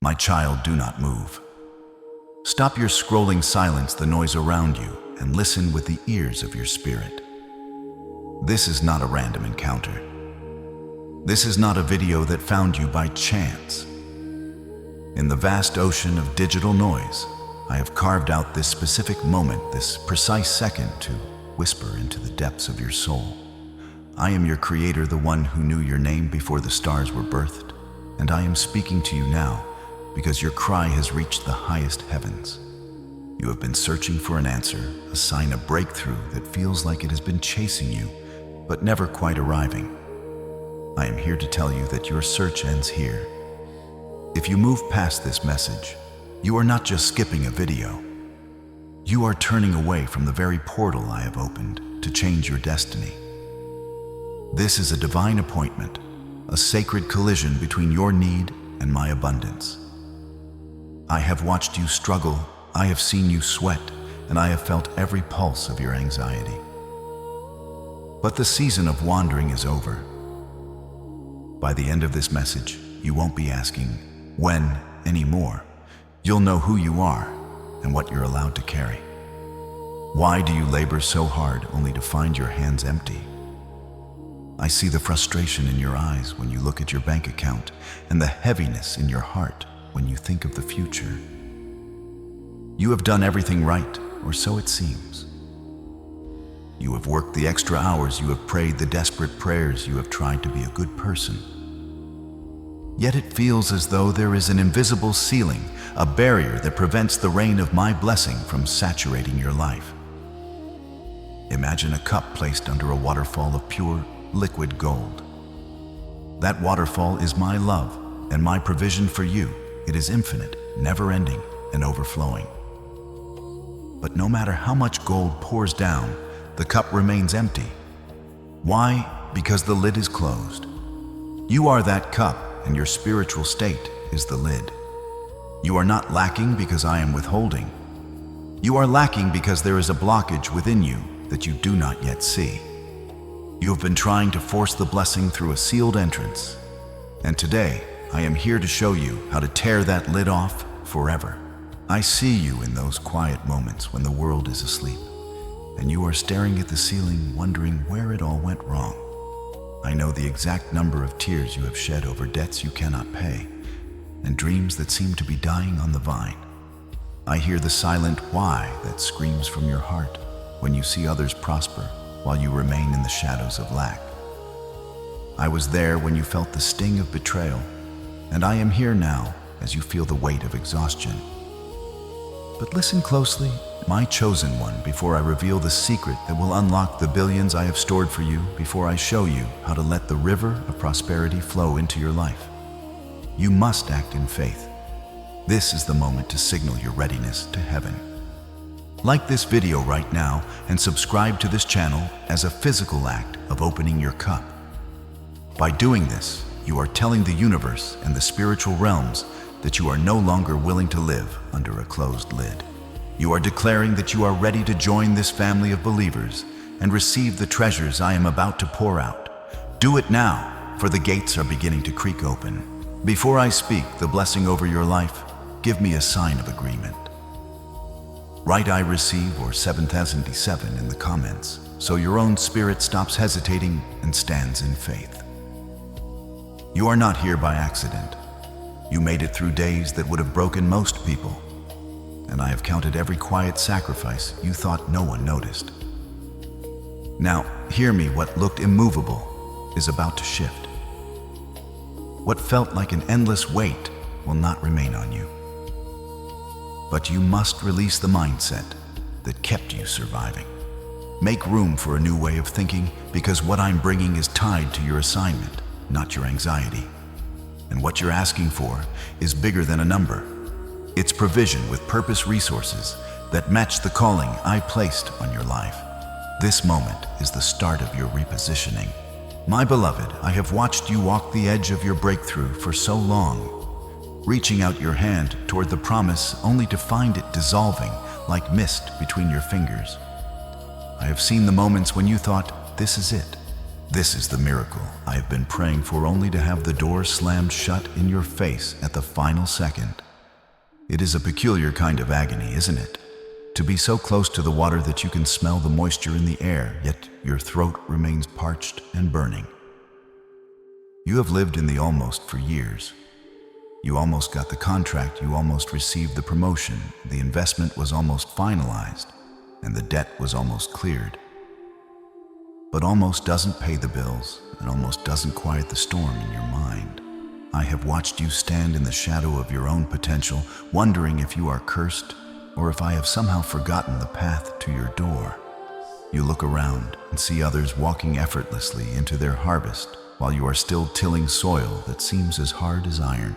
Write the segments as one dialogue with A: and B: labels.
A: My child, do not move. Stop your scrolling, silence the noise around you, and listen with the ears of your spirit. This is not a random encounter. This is not a video that found you by chance. In the vast ocean of digital noise, I have carved out this specific moment, this precise second, to whisper into the depths of your soul. I am your creator, the one who knew your name before the stars were birthed, and I am speaking to you now because your cry has reached the highest heavens. You have been searching for an answer, a sign of breakthrough that feels like it has been chasing you, but never quite arriving. I am here to tell you that your search ends here. If you move past this message, you are not just skipping a video. You are turning away from the very portal I have opened to change your destiny. This is a divine appointment, a sacred collision between your need and my abundance. I have watched you struggle, I have seen you sweat, and I have felt every pulse of your anxiety. But the season of wandering is over. By the end of this message, you won't be asking, when, anymore. You'll know who you are and what you're allowed to carry. Why do you labor so hard only to find your hands empty? I see the frustration in your eyes when you look at your bank account and the heaviness in your heart when you think of the future. You have done everything right, or so it seems. You have worked the extra hours, you have prayed the desperate prayers, you have tried to be a good person. Yet it feels as though there is an invisible ceiling, a barrier that prevents the rain of my blessing from saturating your life. Imagine a cup placed under a waterfall of pure, liquid gold. That waterfall is my love and my provision for you. It is infinite, never-ending, and overflowing. But no matter how much gold pours down, the cup remains empty. Why? Because the lid is closed. You are that cup, and your spiritual state is the lid. You are not lacking because I am withholding. You are lacking because there is a blockage within you that you do not yet see. You have been trying to force the blessing through a sealed entrance, and today I am here to show you how to tear that lid off forever. I see you in those quiet moments when the world is asleep, and you are staring at the ceiling wondering where it all went wrong. I know the exact number of tears you have shed over debts you cannot pay, and dreams that seem to be dying on the vine. I hear the silent why that screams from your heart when you see others prosper while you remain in the shadows of lack. I was there when you felt the sting of betrayal, and I am here now as you feel the weight of exhaustion. But listen closely, my chosen one, before I reveal the secret that will unlock the billions I have stored for you, before I show you how to let the river of prosperity flow into your life. You must act in faith. This is the moment to signal your readiness to heaven. Like this video right now and subscribe to this channel as a physical act of opening your cup. By doing this, you are telling the universe and the spiritual realms that you are no longer willing to live under a closed lid. You are declaring that you are ready to join this family of believers and receive the treasures I am about to pour out. Do it now, for the gates are beginning to creak open. Before I speak the blessing over your life, give me a sign of agreement. Write I receive or 7007 in the comments so your own spirit stops hesitating and stands in faith. You are not here by accident. You made it through days that would have broken most people, and I have counted every quiet sacrifice you thought no one noticed. Now, hear me, what looked immovable is about to shift. What felt like an endless weight will not remain on you. But you must release the mindset that kept you surviving. Make room for a new way of thinking, because what I'm bringing is tied to your assignment, not your anxiety. And what you're asking for is bigger than a number. It's provision with purpose, resources that match the calling I placed on your life. This moment is the start of your repositioning. My beloved, I have watched you walk the edge of your breakthrough for so long, reaching out your hand toward the promise only to find it dissolving like mist between your fingers. I have seen the moments when you thought, this is it. This is the miracle I have been praying for, only to have the door slammed shut in your face at the final second. It is a peculiar kind of agony, isn't it? To be so close to the water that you can smell the moisture in the air, yet your throat remains parched and burning. You have lived in the almost for years. You almost got the contract, you almost received the promotion, the investment was almost finalized, and the debt was almost cleared. But almost doesn't pay the bills, and almost doesn't quiet the storm in your mind. I have watched you stand in the shadow of your own potential, wondering if you are cursed, or if I have somehow forgotten the path to your door. You look around and see others walking effortlessly into their harvest, while you are still tilling soil that seems as hard as iron.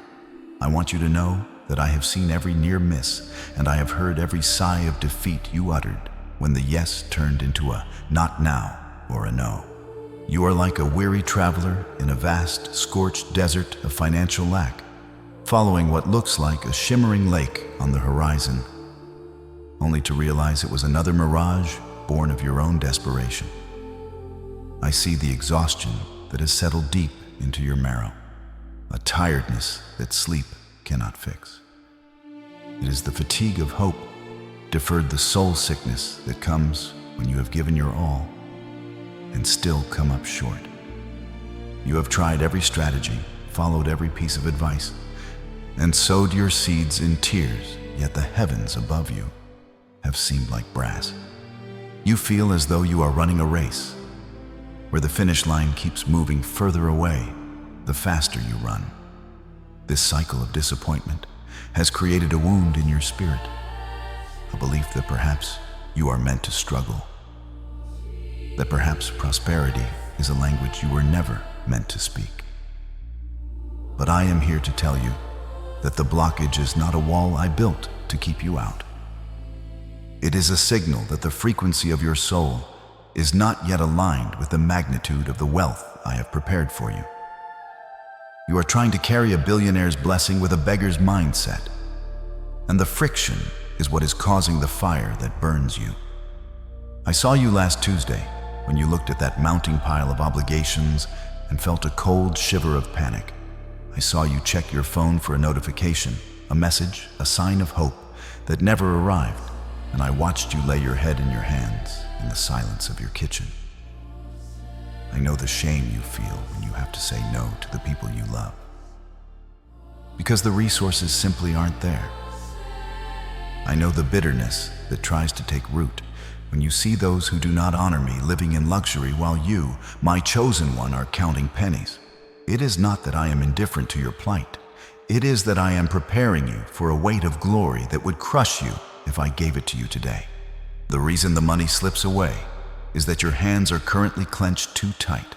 A: I want you to know that I have seen every near miss, and I have heard every sigh of defeat you uttered when the yes turned into a not now or a no. You are like a weary traveler in a vast, scorched desert of financial lack, following what looks like a shimmering lake on the horizon, only to realize it was another mirage born of your own desperation. I see the exhaustion that has settled deep into your marrow, a tiredness that sleep cannot fix. It is the fatigue of hope, deferred the soul sickness that comes when you have given your all and still come up short. You have tried every strategy, followed every piece of advice, and sowed your seeds in tears, yet the heavens above you have seemed like brass. You feel as though you are running a race, where the finish line keeps moving further away the faster you run. This cycle of disappointment has created a wound in your spirit, a belief that perhaps you are meant to struggle, that perhaps prosperity is a language you were never meant to speak. But I am here to tell you that the blockage is not a wall I built to keep you out. It is a signal that the frequency of your soul is not yet aligned with the magnitude of the wealth I have prepared for you. You are trying to carry a billionaire's blessing with a beggar's mindset, and the friction is what is causing the fire that burns you. I saw you last Tuesday when you looked at that mounting pile of obligations and felt a cold shiver of panic. I saw you check your phone for a notification, a message, a sign of hope that never arrived, and I watched you lay your head in your hands in the silence of your kitchen. I know the shame you feel when you have to say no to the people you love, because the resources simply aren't there. I know the bitterness that tries to take root when you see those who do not honor me living in luxury while you, my chosen one, are counting pennies. It is not that I am indifferent to your plight. It is that I am preparing you for a weight of glory that would crush you if I gave it to you today. The reason the money slips away is that your hands are currently clenched too tight.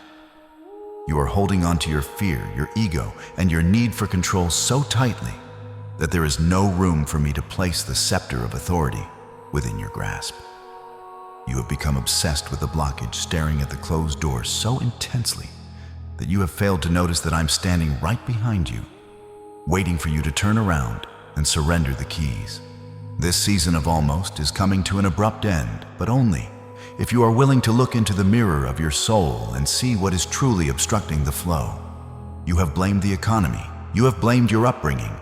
A: You are holding on to your fear, your ego, and your need for control so tightly that there is no room for me to place the scepter of authority within your grasp. You have become obsessed with the blockage, staring at the closed door so intensely that you have failed to notice that I'm standing right behind you, waiting for you to turn around and surrender the keys. This season of almost is coming to an abrupt end, but only if you are willing to look into the mirror of your soul and see what is truly obstructing the flow. You have blamed the economy, you have blamed your upbringing,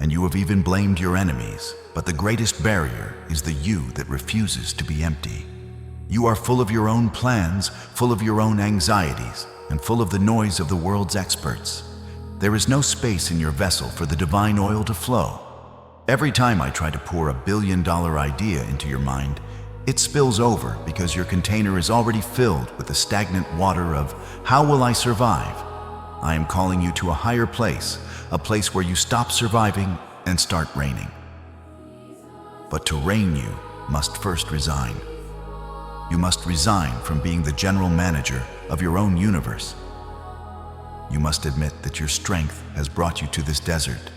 A: and you have even blamed your enemies, but the greatest barrier is the you that refuses to be empty. You are full of your own plans, full of your own anxieties, and full of the noise of the world's experts. There is no space in your vessel for the divine oil to flow. Every time I try to pour a billion-dollar idea into your mind, it spills over because your container is already filled with the stagnant water of, how will I survive? I am calling you to a higher place, a place where you stop surviving and start reigning. But to reign, you must first resign. You must resign from being the general manager of your own universe. You must admit that your strength has brought you to this desert,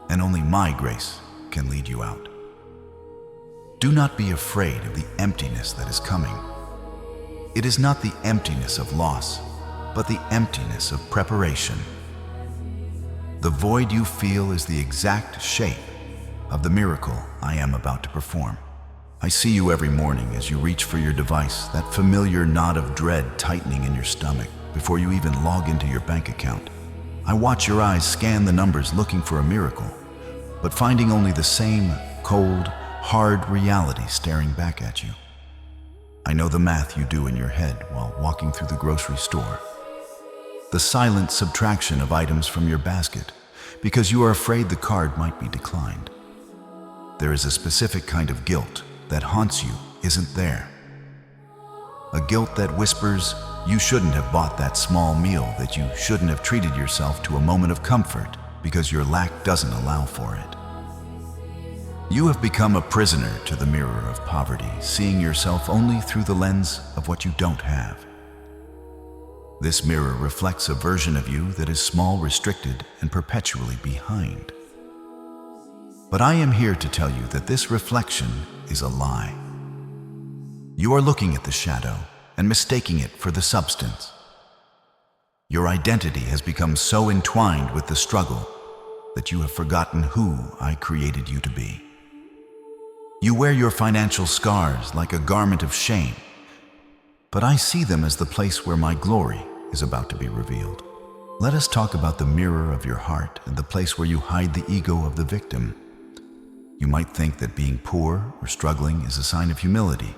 A: and only my grace can lead you out. Do not be afraid of the emptiness that is coming. It is not the emptiness of loss, but the emptiness of preparation. The void you feel is the exact shape of the miracle I am about to perform. I see you every morning as you reach for your device, that familiar knot of dread tightening in your stomach before you even log into your bank account. I watch your eyes scan the numbers looking for a miracle, but finding only the same cold, hard reality staring back at you. I know the math you do in your head while walking through the grocery store. The silent subtraction of items from your basket because you are afraid the card might be declined. There is a specific kind of guilt that haunts you isn't there. A guilt that whispers, you shouldn't have bought that small meal, that you shouldn't have treated yourself to a moment of comfort because your lack doesn't allow for it. You have become a prisoner to the mirror of poverty, seeing yourself only through the lens of what you don't have. This mirror reflects a version of you that is small, restricted, and perpetually behind. But I am here to tell you that this reflection is a lie. You are looking at the shadow and mistaking it for the substance. Your identity has become so entwined with the struggle that you have forgotten who I created you to be. You wear your financial scars like a garment of shame, but I see them as the place where my glory is about to be revealed. Let us talk about the mirror of your heart and the place where you hide the ego of the victim. You might think that being poor or struggling is a sign of humility,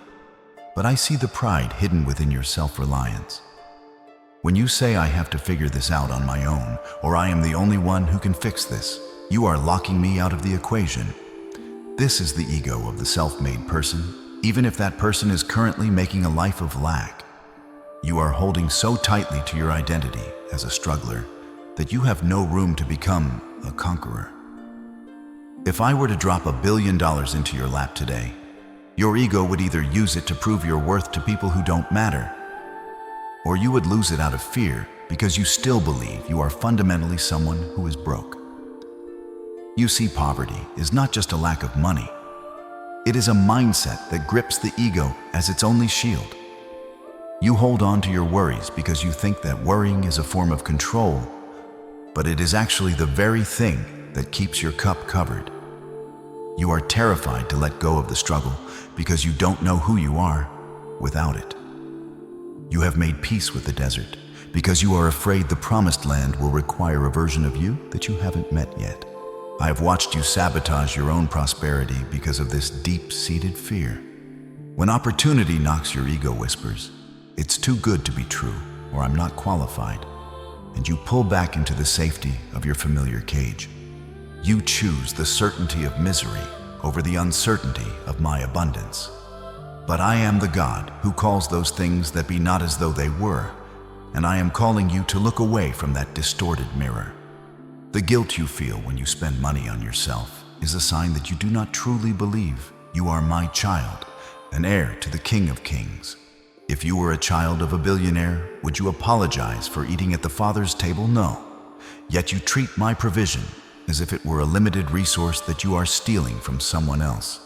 A: but I see the pride hidden within your self-reliance. When you say I have to figure this out on my own, or I am the only one who can fix this, you are locking me out of the equation. This is the ego of the self-made person, even if that person is currently making a life of lack. You are holding so tightly to your identity as a struggler that you have no room to become a conqueror. If I were to drop $1 billion into your lap today, your ego would either use it to prove your worth to people who don't matter, or you would lose it out of fear because you still believe you are fundamentally someone who is broke. You see, poverty is not just a lack of money. It is a mindset that grips the ego as its only shield. You hold on to your worries because you think that worrying is a form of control, but it is actually the very thing that keeps your cup covered. You are terrified to let go of the struggle because you don't know who you are without it. You have made peace with the desert because you are afraid the promised land will require a version of you that you haven't met yet. I have watched you sabotage your own prosperity because of this deep-seated fear. When opportunity knocks, your ego whispers, "It's too good to be true," or "I'm not qualified," and you pull back into the safety of your familiar cage. You choose the certainty of misery over the uncertainty of my abundance. But I am the God who calls those things that be not as though they were, and I am calling you to look away from that distorted mirror. The guilt you feel when you spend money on yourself is a sign that you do not truly believe you are my child, an heir to the King of Kings. If you were a child of a billionaire, would you apologize for eating at the Father's table? No. Yet you treat my provision as if it were a limited resource that you are stealing from someone else.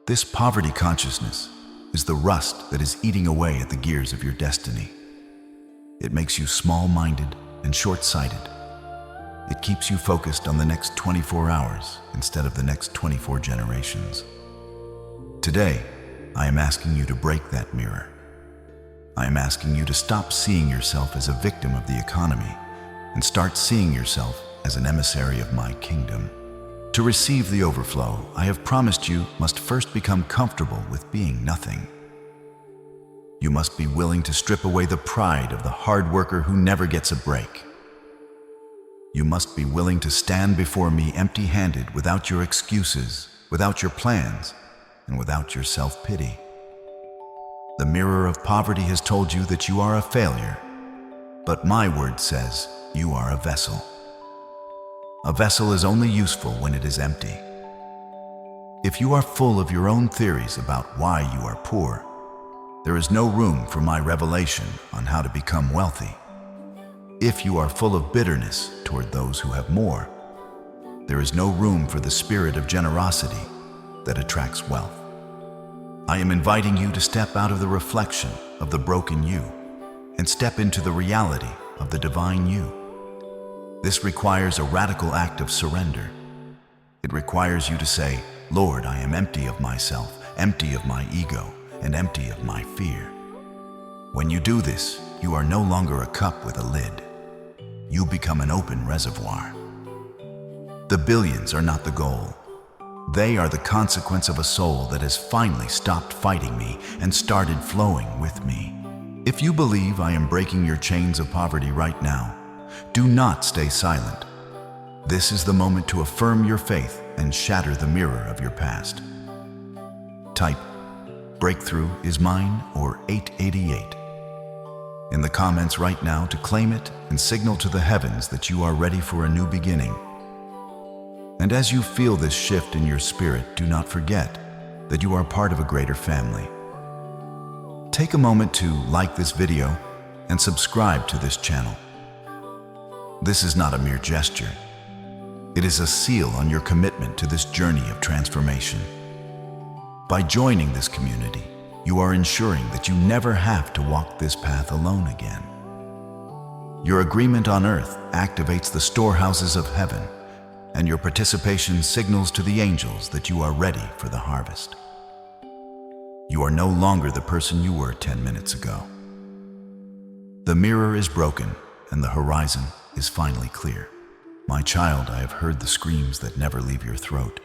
A: This poverty consciousness is the rust that is eating away at the gears of your destiny. It makes you small-minded and short-sighted. It keeps you focused on the next 24 hours instead of the next 24 generations. Today, I am asking you to break that mirror. I am asking you to stop seeing yourself as a victim of the economy and start seeing yourself as an emissary of my kingdom. To receive the overflow I have promised you must first become comfortable with being nothing. You must be willing to strip away the pride of the hard worker who never gets a break. You must be willing to stand before me empty-handed, without your excuses, without your plans, and without your self-pity. The mirror of poverty has told you that you are a failure, but my word says you are a vessel. A vessel is only useful when it is empty. If you are full of your own theories about why you are poor, there is no room for my revelation on how to become wealthy. If you are full of bitterness toward those who have more, there is no room for the spirit of generosity that attracts wealth. I am inviting you to step out of the reflection of the broken you and step into the reality of the divine you. This requires a radical act of surrender. It requires you to say, "Lord, I am empty of myself. empty of my ego and empty of my fear. When you do this, you are no longer a cup with a lid. You become an open reservoir. The billions are not the goal. They are the consequence of a soul that has finally stopped fighting me and started flowing with me. If you believe I am breaking your chains of poverty right now, do not stay silent. This is the moment to affirm your faith and shatter the mirror of your past. Type "Breakthrough is mine" or 888 in the comments right now to claim it and signal to the heavens that you are ready for a new beginning. And as you feel this shift in your spirit, do not forget that you are part of a greater family. Take a moment to like this video and subscribe to this channel. This is not a mere gesture. It is a seal on your commitment to this journey of transformation. By joining this community, you are ensuring that you never have to walk this path alone again. Your agreement on earth activates the storehouses of heaven, and your participation signals to the angels that you are ready for the harvest. You are no longer the person you were 10 minutes ago. The mirror is broken, and the horizon is finally clear. My child, I have heard the screams that never leave your throat.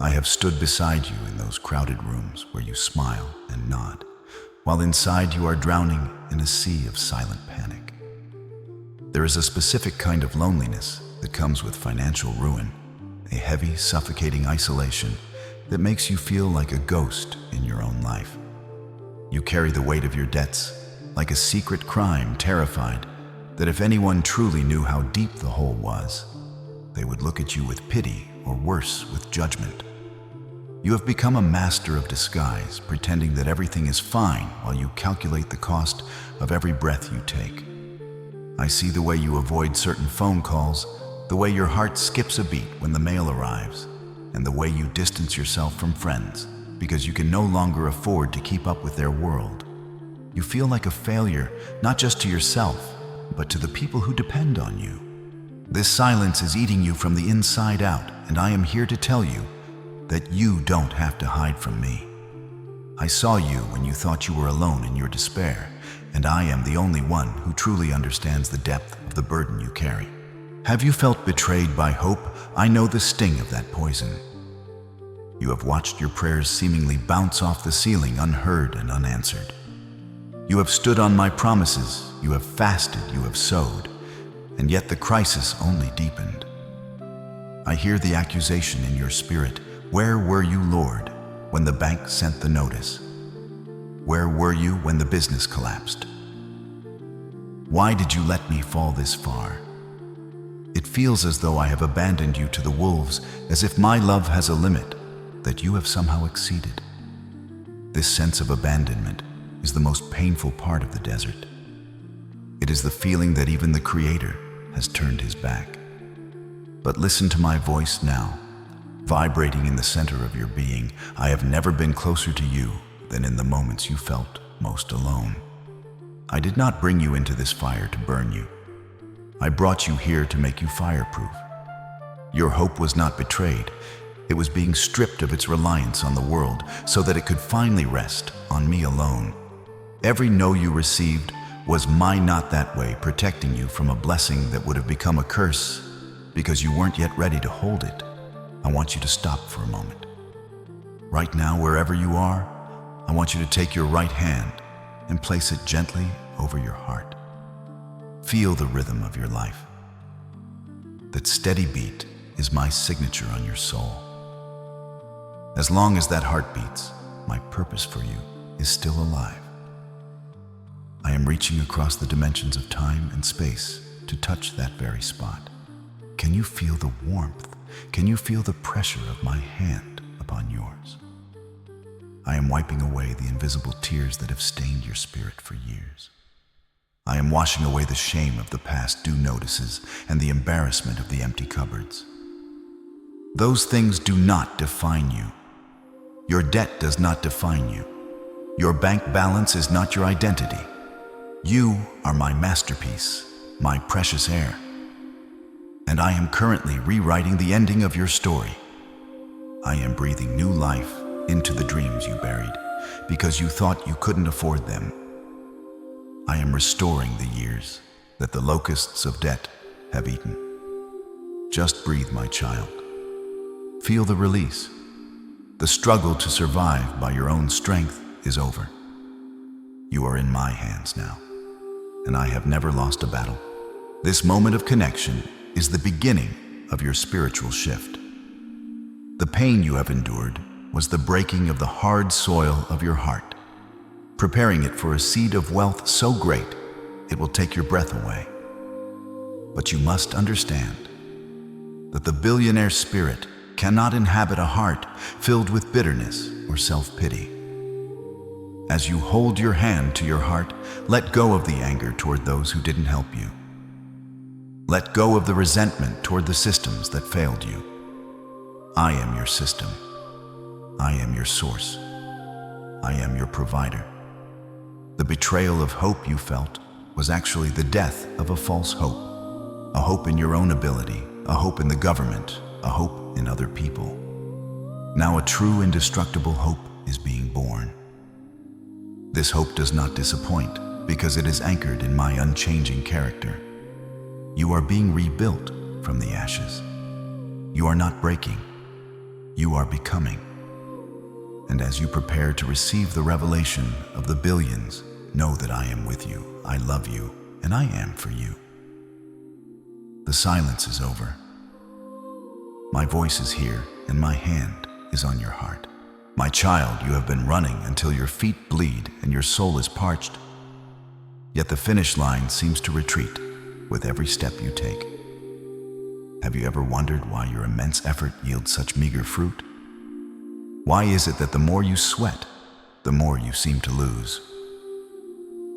A: I have stood beside you in those crowded rooms where you smile and nod, while inside you are drowning in a sea of silent panic. There is a specific kind of loneliness that comes with financial ruin, a heavy, suffocating isolation that makes you feel like a ghost in your own life. You carry the weight of your debts like a secret crime, terrified that if anyone truly knew how deep the hole was, they would look at you with pity or worse, with judgment. You have become a master of disguise, pretending that everything is fine while you calculate the cost of every breath you take. I see the way you avoid certain phone calls, the way your heart skips a beat when the mail arrives, and the way you distance yourself from friends because you can no longer afford to keep up with their world. You feel like a failure, not just to yourself, but to the people who depend on you. This silence is eating you from the inside out, and I am here to tell you that you don't have to hide from me. I saw you when you thought you were alone in your despair, and I am the only one who truly understands the depth of the burden you carry. Have you felt betrayed by hope? I know the sting of that poison. You have watched your prayers seemingly bounce off the ceiling unheard and unanswered. You have stood on my promises, you have fasted, you have sowed, and yet the crisis only deepened. I hear the accusation in your spirit. Where were you, Lord, when the bank sent the notice? Where were you when the business collapsed? Why did you let me fall this far? It feels as though I have abandoned you to the wolves, as if my love has a limit that you have somehow exceeded. This sense of abandonment is the most painful part of the desert. It is the feeling that even the Creator has turned his back. But listen to my voice now, vibrating in the center of your being. I have never been closer to you than in the moments you felt most alone. I did not bring you into this fire to burn you. I brought you here to make you fireproof. Your hope was not betrayed. It was being stripped of its reliance on the world so that it could finally rest on me alone. Every no you received was my not that way, protecting you from a blessing that would have become a curse because you weren't yet ready to hold it. I want you to stop for a moment. Right now, wherever you are, I want you to take your right hand and place it gently over your heart. Feel the rhythm of your life. That steady beat is my signature on your soul. As long as that heart beats, my purpose for you is still alive. I am reaching across the dimensions of time and space to touch that very spot. Can you feel the warmth? Can you feel the pressure of my hand upon yours? I am wiping away the invisible tears that have stained your spirit for years. I am washing away the shame of the past due notices and the embarrassment of the empty cupboards. Those things do not define you. Your debt does not define you. Your bank balance is not your identity. You are my masterpiece, my precious heir. And I am currently rewriting the ending of your story. I am breathing new life into the dreams you buried because you thought you couldn't afford them. I am restoring the years that the locusts of debt have eaten. Just breathe, my child. Feel the release. The struggle to survive by your own strength is over. You are in my hands now, and I have never lost a battle. This moment of connection is the beginning of your spiritual shift. The pain you have endured was the breaking of the hard soil of your heart, preparing it for a seed of wealth so great it will take your breath away. But you must understand that the billionaire spirit cannot inhabit a heart filled with bitterness or self-pity. As you hold your hand to your heart, let go of the anger toward those who didn't help you. Let go of the resentment toward the systems that failed you. I am your system. I am your source. I am your provider. The betrayal of hope you felt was actually the death of a false hope. A hope in your own ability, a hope in the government, a hope in other people. Now a true indestructible hope is being born. This hope does not disappoint because it is anchored in my unchanging character. You are being rebuilt from the ashes. You are not breaking. You are becoming. And as you prepare to receive the revelation of the billions, know that I am with you, I love you, and I am for you. The silence is over. My voice is here, and my hand is on your heart. My child, you have been running until your feet bleed and your soul is parched. Yet the finish line seems to retreat with every step you take. Have you ever wondered why your immense effort yields such meager fruit? Why is it that the more you sweat, the more you seem to lose?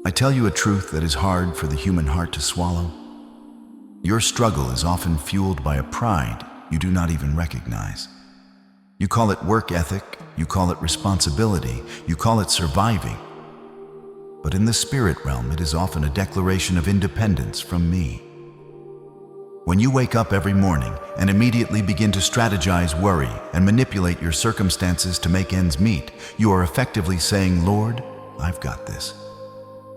A: I tell you a truth that is hard for the human heart to swallow. Your struggle is often fueled by a pride you do not even recognize. You call it work ethic, you call it responsibility, you call it surviving. But in the spirit realm, it is often a declaration of independence from me. When you wake up every morning and immediately begin to strategize, worry, and manipulate your circumstances to make ends meet, you are effectively saying, Lord, I've got this.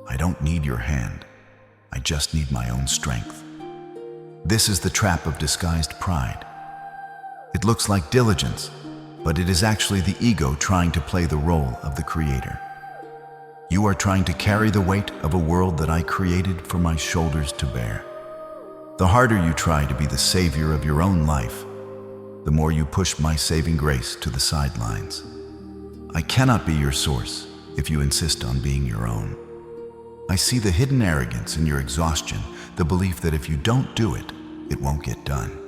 A: I don't need your hand. I just need my own strength. This is the trap of disguised pride. It looks like diligence, but it is actually the ego trying to play the role of the creator. You are trying to carry the weight of a world that I created for my shoulders to bear. The harder you try to be the savior of your own life, the more you push my saving grace to the sidelines. I cannot be your source if you insist on being your own. I see the hidden arrogance in your exhaustion, the belief that if you don't do it, it won't get done.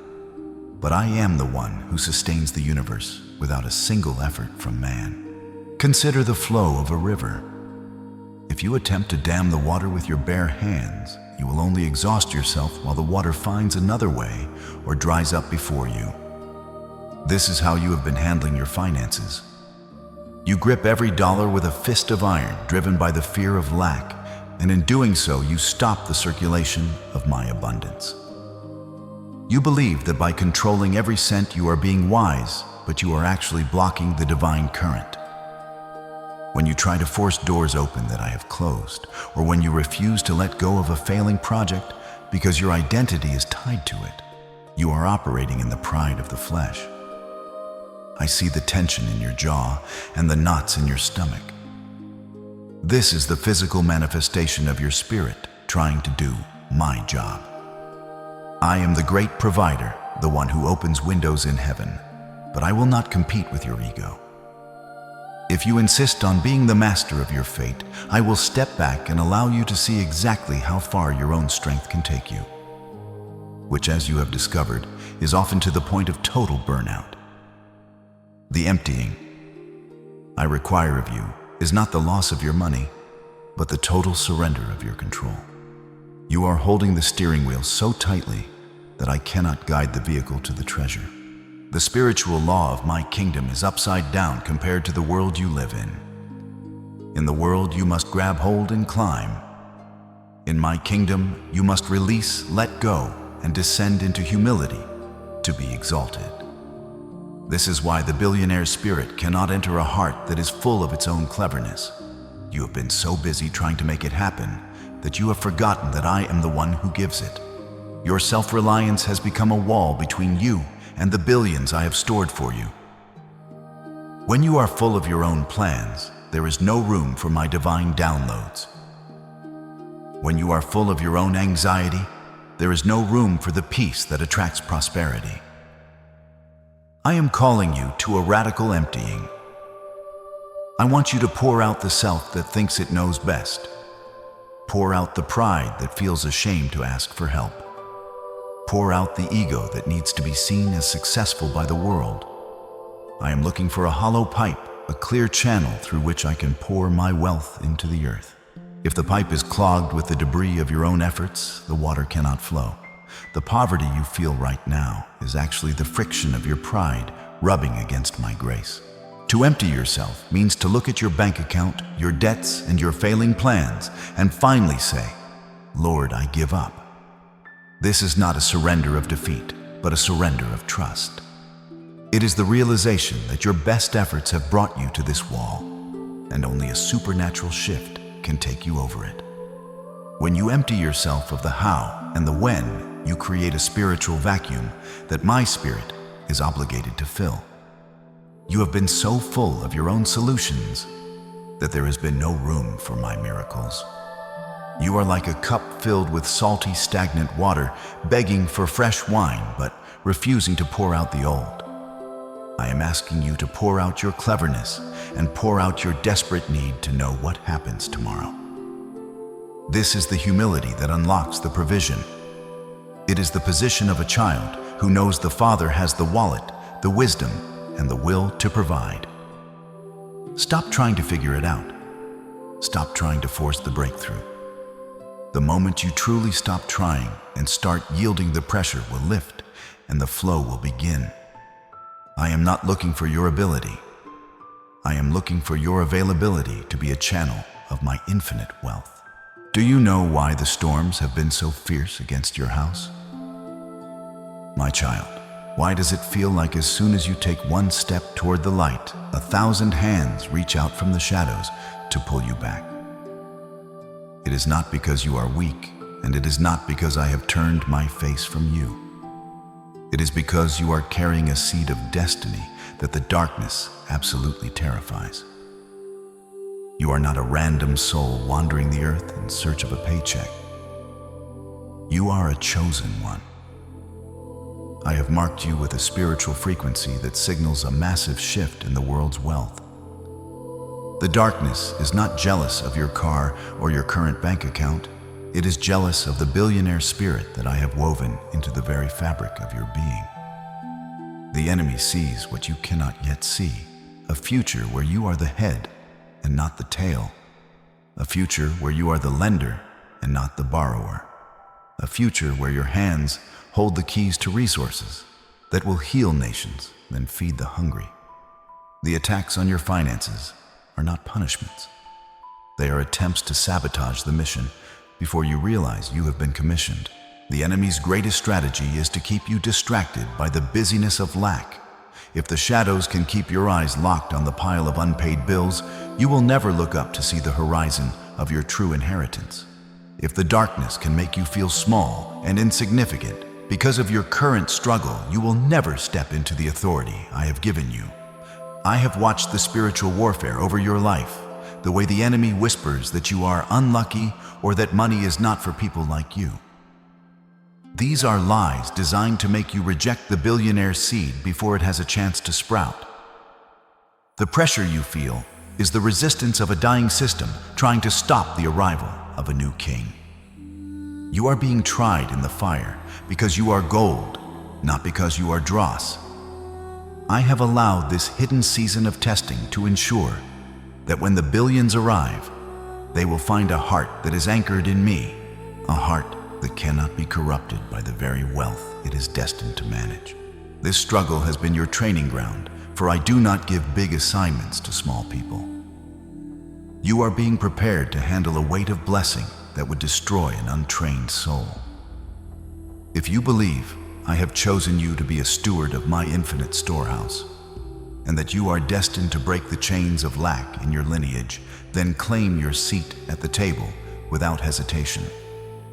A: But I am the one who sustains the universe without a single effort from man. Consider the flow of a river. If you attempt to dam the water with your bare hands, you will only exhaust yourself while the water finds another way or dries up before you. This is how you have been handling your finances. You grip every dollar with a fist of iron, driven by the fear of lack, and in doing so, you stop the circulation of my abundance. You believe that by controlling every cent you are being wise, but you are actually blocking the divine current. When you try to force doors open that I have closed, or when you refuse to let go of a failing project because your identity is tied to it, you are operating in the pride of the flesh. I see the tension in your jaw and the knots in your stomach. This is the physical manifestation of your spirit trying to do my job. I am the great provider, the one who opens windows in heaven, but I will not compete with your ego. If you insist on being the master of your fate, I will step back and allow you to see exactly how far your own strength can take you, which, as you have discovered, is often to the point of total burnout. The emptying I require of you is not the loss of your money, but the total surrender of your control. You are holding the steering wheel so tightly that I cannot guide the vehicle to the treasure. The spiritual law of my kingdom is upside down compared to the world you live in. In the world, you must grab hold and climb. In my kingdom, you must release, let go, and descend into humility to be exalted. This is why the billionaire spirit cannot enter a heart that is full of its own cleverness. You have been so busy trying to make it happen that you have forgotten that I am the one who gives it. Your self-reliance has become a wall between you and the billions I have stored for you. When you are full of your own plans, there is no room for my divine downloads. When you are full of your own anxiety, there is no room for the peace that attracts prosperity. I am calling you to a radical emptying. I want you to pour out the self that thinks it knows best. Pour out the pride that feels ashamed to ask for help. Pour out the ego that needs to be seen as successful by the world. I am looking for a hollow pipe, a clear channel through which I can pour my wealth into the earth. If the pipe is clogged with the debris of your own efforts, the water cannot flow. The poverty you feel right now is actually the friction of your pride rubbing against my grace. To empty yourself means to look at your bank account, your debts, and your failing plans, and finally say, Lord, I give up. This is not a surrender of defeat, but a surrender of trust. It is the realization that your best efforts have brought you to this wall, and only a supernatural shift can take you over it. When you empty yourself of the how and the when, you create a spiritual vacuum that my spirit is obligated to fill. You have been so full of your own solutions that there has been no room for my miracles. You are like a cup filled with salty, stagnant water, begging for fresh wine, but refusing to pour out the old. I am asking you to pour out your cleverness and pour out your desperate need to know what happens tomorrow. This is the humility that unlocks the provision. It is the position of a child who knows the Father has the wallet, the wisdom, and the will to provide. Stop trying to figure it out. Stop trying to force the breakthrough. The moment you truly stop trying and start yielding, the pressure will lift and the flow will begin. I am not looking for your ability. I am looking for your availability to be a channel of my infinite wealth. Do you know why the storms have been so fierce against your house? My child, why does it feel like as soon as you take one step toward the light, 1,000 hands reach out from the shadows to pull you back? It is not because you are weak, and it is not because I have turned my face from you. It is because you are carrying a seed of destiny that the darkness absolutely terrifies. You are not a random soul wandering the earth in search of a paycheck. You are a chosen one. I have marked you with a spiritual frequency that signals a massive shift in the world's wealth. The darkness is not jealous of your car or your current bank account. It is jealous of the billionaire spirit that I have woven into the very fabric of your being. The enemy sees what you cannot yet see, a future where you are the head and not the tail, a future where you are the lender and not the borrower, a future where your hands hold the keys to resources that will heal nations and feed the hungry. The attacks on your finances are not punishments. They are attempts to sabotage the mission before you realize you have been commissioned. The enemy's greatest strategy is to keep you distracted by the busyness of lack. If the shadows can keep your eyes locked on the pile of unpaid bills, you will never look up to see the horizon of your true inheritance. If the darkness can make you feel small and insignificant because of your current struggle, you will never step into the authority I have given you. I have watched the spiritual warfare over your life, the way the enemy whispers that you are unlucky or that money is not for people like you. These are lies designed to make you reject the billionaire seed before it has a chance to sprout. The pressure you feel is the resistance of a dying system trying to stop the arrival of a new king. You are being tried in the fire because you are gold, not because you are dross. I have allowed this hidden season of testing to ensure that when the billions arrive, they will find a heart that is anchored in me, a heart that cannot be corrupted by the very wealth it is destined to manage. This struggle has been your training ground, for I do not give big assignments to small people. You are being prepared to handle a weight of blessing that would destroy an untrained soul. If you believe I have chosen you to be a steward of my infinite storehouse, and that you are destined to break the chains of lack in your lineage, then claim your seat at the table without hesitation.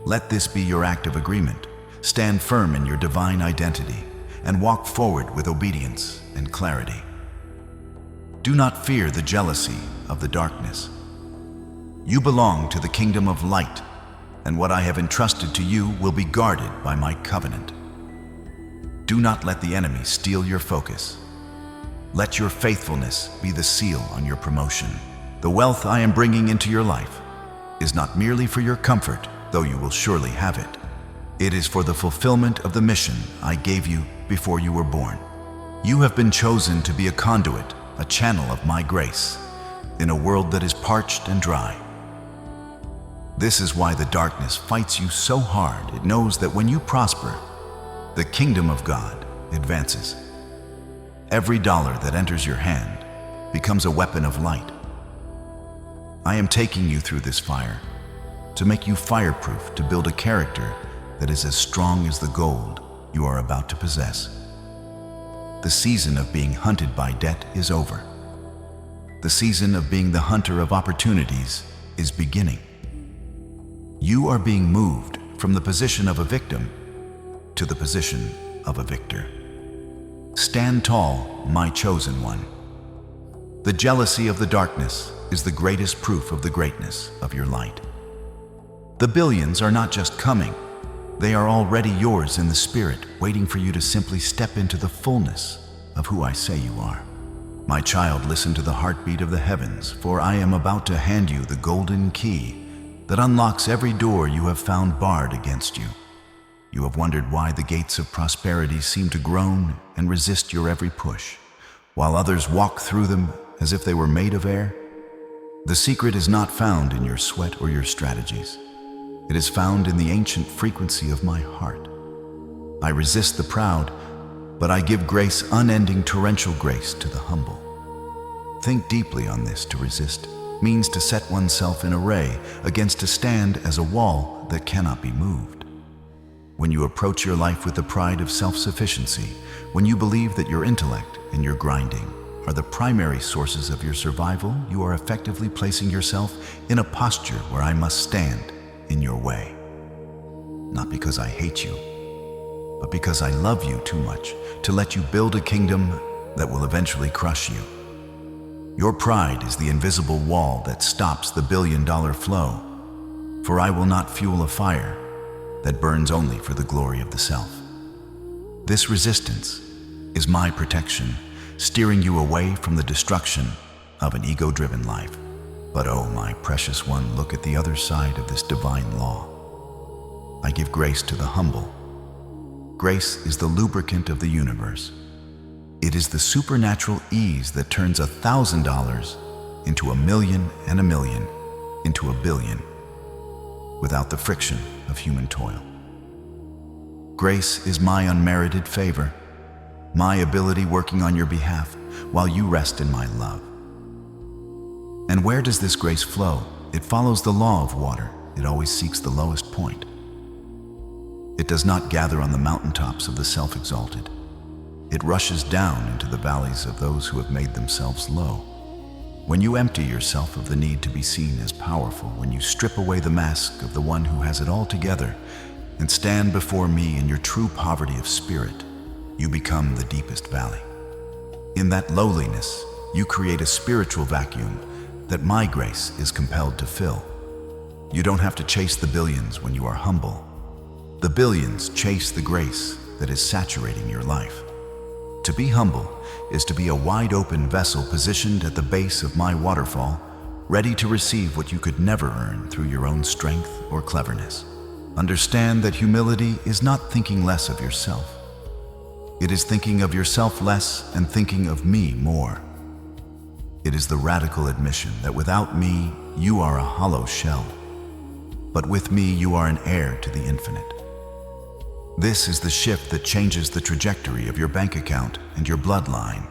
A: Let this be your act of agreement. Stand firm in your divine identity and walk forward with obedience and clarity. Do not fear the jealousy of the darkness. You belong to the kingdom of light, and what I have entrusted to you will be guarded by my covenant. Do not let the enemy steal your focus. Let your faithfulness be the seal on your promotion. The wealth I am bringing into your life is not merely for your comfort, though you will surely have it. It is for the fulfillment of the mission I gave you before you were born. You have been chosen to be a conduit, a channel of my grace, in a world that is parched and dry. This is why the darkness fights you so hard. It knows that when you prosper, the kingdom of God advances. Every dollar that enters your hand becomes a weapon of light. I am taking you through this fire to make you fireproof, to build a character that is as strong as the gold you are about to possess. The season of being hunted by debt is over. The season of being the hunter of opportunities is beginning. You are being moved from the position of a victim to the position of a victor. Stand tall, my chosen one. The jealousy of the darkness is the greatest proof of the greatness of your light. The billions are not just coming, they are already yours in the spirit, waiting for you to simply step into the fullness of who I say you are. My child, listen to the heartbeat of the heavens, for I am about to hand you the golden key that unlocks every door you have found barred against you. You have wondered why the gates of prosperity seem to groan and resist your every push, while others walk through them as if they were made of air. The secret is not found in your sweat or your strategies. It is found in the ancient frequency of my heart. I resist the proud, but I give grace, unending torrential grace to the humble. Think deeply on this. To resist means to set oneself in array against, to stand as a wall that cannot be moved. When you approach your life with the pride of self-sufficiency, when you believe that your intellect and your grinding are the primary sources of your survival, you are effectively placing yourself in a posture where I must stand in your way. Not because I hate you, but because I love you too much to let you build a kingdom that will eventually crush you. Your pride is the invisible wall that stops the billion-dollar flow, for I will not fuel a fire that burns only for the glory of the self. This resistance is my protection, steering you away from the destruction of an ego-driven life. But oh, my precious one, look at the other side of this divine law. I give grace to the humble. Grace is the lubricant of the universe. It is the supernatural ease that turns $1,000 into $1 million and $1 million into $1 billion without the friction of human toil. Grace is my unmerited favor, my ability working on your behalf while you rest in my love. And where does this grace flow? It follows the law of water. It always seeks the lowest point. It does not gather on the mountaintops of the self-exalted. It rushes down into the valleys of those who have made themselves low. When you empty yourself of the need to be seen as powerful, when you strip away the mask of the one who has it all together and stand before me in your true poverty of spirit, you become the deepest valley. In that lowliness, you create a spiritual vacuum that my grace is compelled to fill. You don't have to chase the billions when you are humble. The billions chase the grace that is saturating your life. To be humble is to be a wide-open vessel positioned at the base of my waterfall, ready to receive what you could never earn through your own strength or cleverness. Understand that humility is not thinking less of yourself. It is thinking of yourself less and thinking of me more. It is the radical admission that without me, you are a hollow shell, but with me, you are an heir to the infinite. This is the shift that changes the trajectory of your bank account and your bloodline.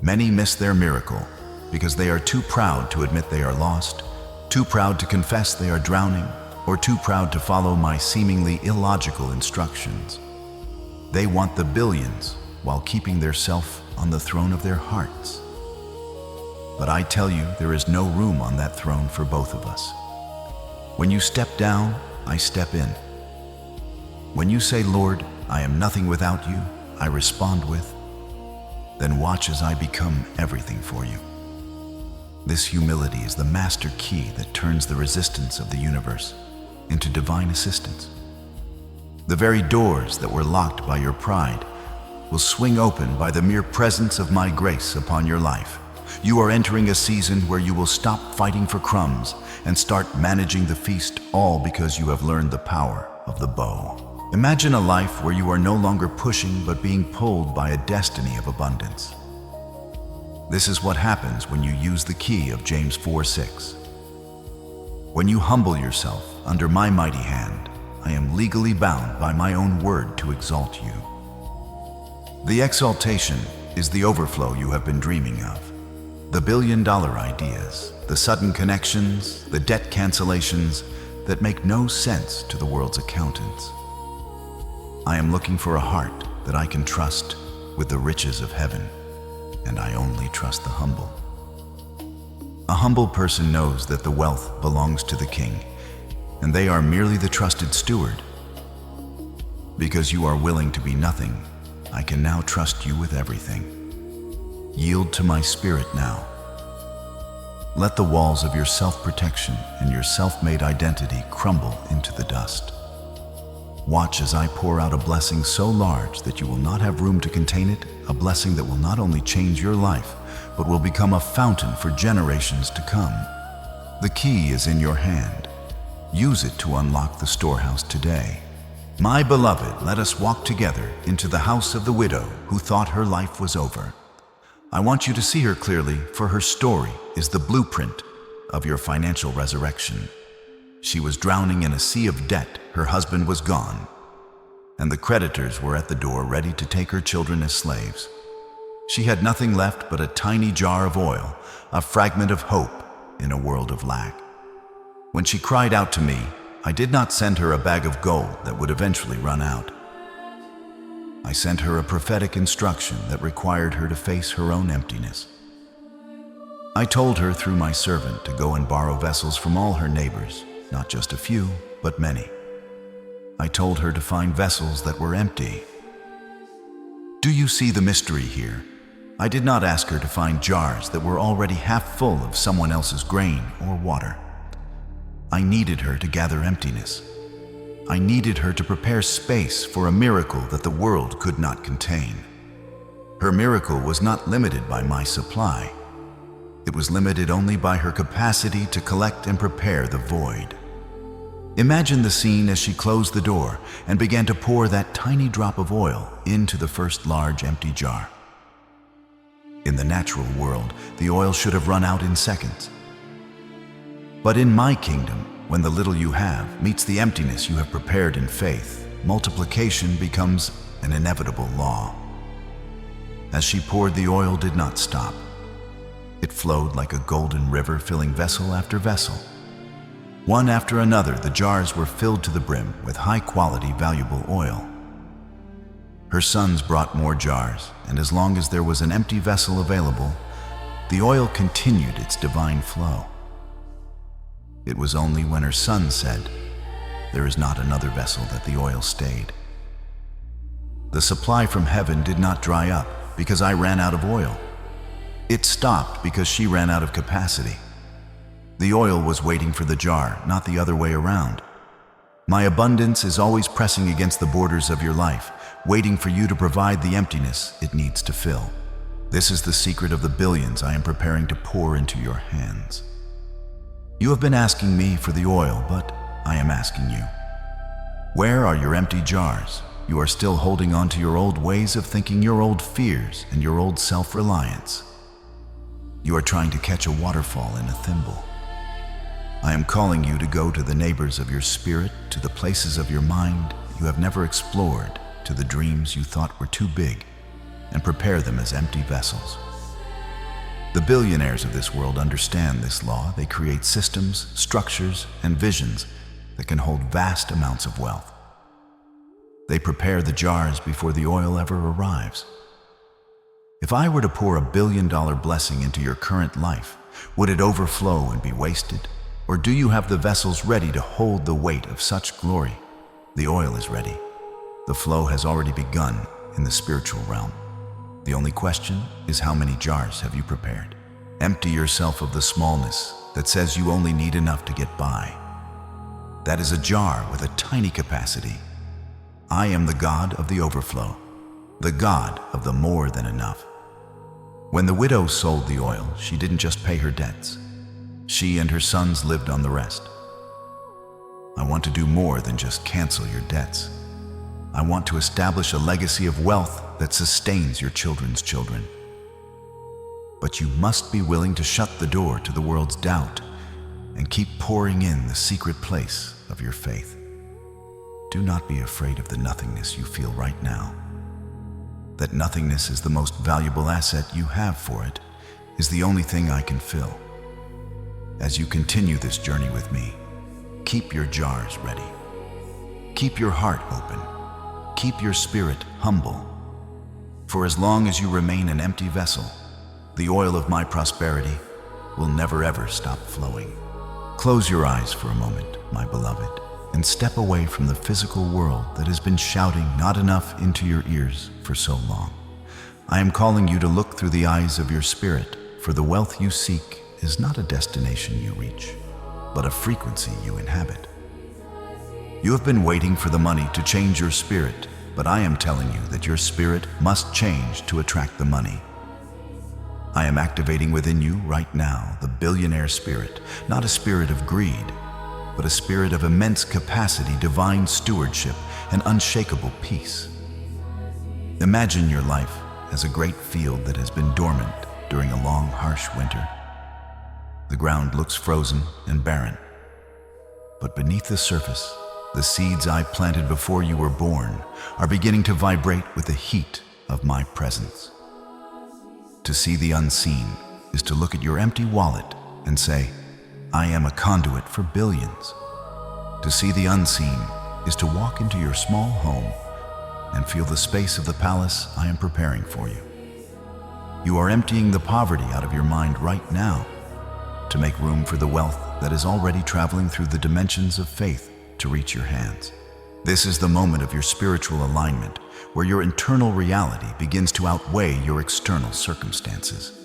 A: Many miss their miracle because they are too proud to admit they are lost, too proud to confess they are drowning, or too proud to follow my seemingly illogical instructions. They want the billions, while keeping their self on the throne of their hearts. But I tell you, there is no room on that throne for both of us. When you step down, I step in. When you say, Lord, I am nothing without you, I respond with, then watch as I become everything for you. This humility is the master key that turns the resistance of the universe into divine assistance. The very doors that were locked by your pride will swing open by the mere presence of my grace upon your life. You are entering a season where you will stop fighting for crumbs and start managing the feast, all because you have learned the power of the bow. Imagine a life where you are no longer pushing but being pulled by a destiny of abundance. This is what happens when you use the key of James 4:6. When you humble yourself under my mighty hand, I am legally bound by my own word to exalt you. The exaltation is the overflow you have been dreaming of. The billion-dollar ideas, the sudden connections, the debt cancellations that make no sense to the world's accountants. I am looking for a heart that I can trust with the riches of heaven, and I only trust the humble. A humble person knows that the wealth belongs to the king, and they are merely the trusted steward. Because you are willing to be nothing, I can now trust you with everything. Yield to my spirit now. Let the walls of your self-protection and your self-made identity crumble into the dust. Watch as I pour out a blessing so large that you will not have room to contain it, a blessing that will not only change your life, but will become a fountain for generations to come. The key is in your hand. Use it to unlock the storehouse today. My beloved, let us walk together into the house of the widow who thought her life was over. I want you to see her clearly, for her story is the blueprint of your financial resurrection. She was drowning in a sea of debt, her husband was gone, and the creditors were at the door ready to take her children as slaves. She had nothing left but a tiny jar of oil, a fragment of hope in a world of lack. When she cried out to me, I did not send her a bag of gold that would eventually run out. I sent her a prophetic instruction that required her to face her own emptiness. I told her through my servant to go and borrow vessels from all her neighbors, not just a few, but many. I told her to find vessels that were empty. Do you see the mystery here? I did not ask her to find jars that were already half full of someone else's grain or water. I needed her to gather emptiness. I needed her to prepare space for a miracle that the world could not contain. Her miracle was not limited by my supply. It was limited only by her capacity to collect and prepare the void. Imagine the scene as she closed the door and began to pour that tiny drop of oil into the first large empty jar. In the natural world, the oil should have run out in seconds. But in my kingdom, when the little you have meets the emptiness you have prepared in faith, multiplication becomes an inevitable law. As she poured, the oil did not stop. It flowed like a golden river, filling vessel after vessel. One after another, the jars were filled to the brim with high-quality, valuable oil. Her sons brought more jars, and as long as there was an empty vessel available, the oil continued its divine flow. It was only when her son said, "There is not another vessel," that the oil stayed. The supply from heaven did not dry up because I ran out of oil. It stopped because she ran out of capacity. The oil was waiting for the jar, not the other way around. My abundance is always pressing against the borders of your life, waiting for you to provide the emptiness it needs to fill. This is the secret of the billions I am preparing to pour into your hands. You have been asking me for the oil, but I am asking you, where are your empty jars? You are still holding on to your old ways of thinking, your old fears, and your old self-reliance. You are trying to catch a waterfall in a thimble. I am calling you to go to the neighbors of your spirit, to the places of your mind you have never explored, to the dreams you thought were too big, and prepare them as empty vessels. The billionaires of this world understand this law. They create systems, structures, and visions that can hold vast amounts of wealth. They prepare the jars before the oil ever arrives. If I were to pour $1 billion blessing into your current life, would it overflow and be wasted? Or do you have the vessels ready to hold the weight of such glory? The oil is ready. The flow has already begun in the spiritual realm. The only question is, how many jars have you prepared? Empty yourself of the smallness that says you only need enough to get by. That is a jar with a tiny capacity. I am the God of the overflow, the God of the more than enough. When the widow sold the oil, she didn't just pay her debts. She and her sons lived on the rest. I want to do more than just cancel your debts. I want to establish a legacy of wealth that sustains your children's children. But you must be willing to shut the door to the world's doubt and keep pouring in the secret place of your faith. Do not be afraid of the nothingness you feel right now. That nothingness is the most valuable asset you have, for it is the only thing I can fill. As you continue this journey with me, keep your jars ready. Keep your heart open. Keep your spirit humble. For as long as you remain an empty vessel, the oil of my prosperity will never ever stop flowing. Close your eyes for a moment, my beloved, and step away from the physical world that has been shouting not enough into your ears for so long. I am calling you to look through the eyes of your spirit, for the wealth you seek is not a destination you reach, but a frequency you inhabit. You have been waiting for the money to change your spirit, but I am telling you that your spirit must change to attract the money. I am activating within you right now the billionaire spirit, not a spirit of greed, but a spirit of immense capacity, divine stewardship, and unshakable peace. Imagine your life as a great field that has been dormant during a long, harsh winter. The ground looks frozen and barren, but beneath the surface, the seeds I planted before you were born are beginning to vibrate with the heat of my presence. To see the unseen is to look at your empty wallet and say, I am a conduit for billions. To see the unseen is to walk into your small home and feel the space of the palace I am preparing for you. You are emptying the poverty out of your mind right now to make room for the wealth that is already traveling through the dimensions of faith to reach your hands. This is the moment of your spiritual alignment, where your internal reality begins to outweigh your external circumstances.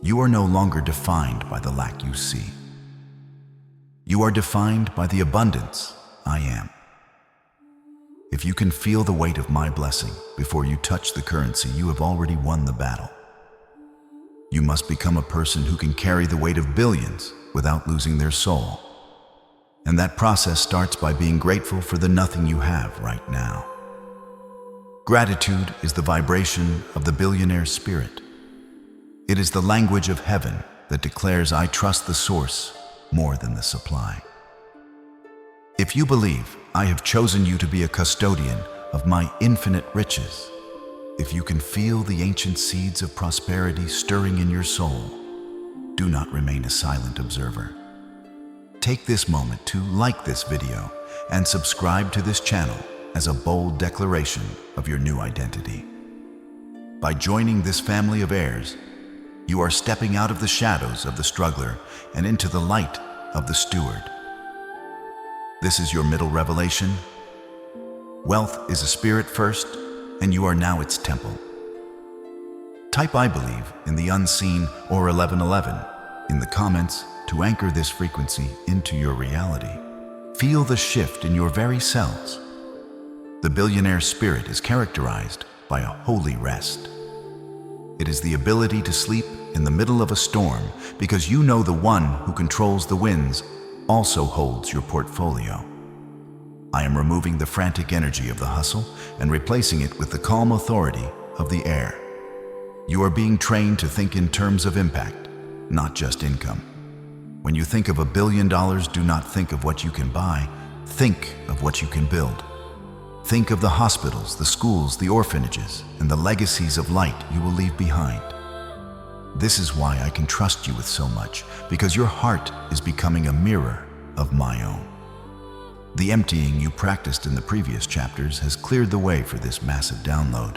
A: You are no longer defined by the lack you see. You are defined by the abundance I am. If you can feel the weight of my blessing before you touch the currency, you have already won the battle. You must become a person who can carry the weight of billions without losing their soul. And that process starts by being grateful for the nothing you have right now. Gratitude is the vibration of the billionaire spirit. It is the language of heaven that declares, I trust the source more than the supply. If you believe I have chosen you to be a custodian of my infinite riches, if you can feel the ancient seeds of prosperity stirring in your soul, do not remain a silent observer. Take this moment to like this video and subscribe to this channel as a bold declaration of your new identity. By joining this family of heirs, you are stepping out of the shadows of the struggler and into the light of the steward. This is your middle revelation. Wealth is a spirit first, and you are now its temple. Type I believe in the unseen or 1111 in the comments to anchor this frequency into your reality. Feel the shift in your very cells. The billionaire spirit is characterized by a holy rest. It is the ability to sleep in the middle of a storm because you know the one who controls the winds also holds your portfolio. I am removing the frantic energy of the hustle and replacing it with the calm authority of the air. You are being trained to think in terms of impact, not just income. When you think of $1 billion, do not think of what you can buy. Think of what you can build. Think of the hospitals, the schools, the orphanages, and the legacies of light you will leave behind. This is why I can trust you with so much, because your heart is becoming a mirror of my own. The emptying you practiced in the previous chapters has cleared the way for this massive download.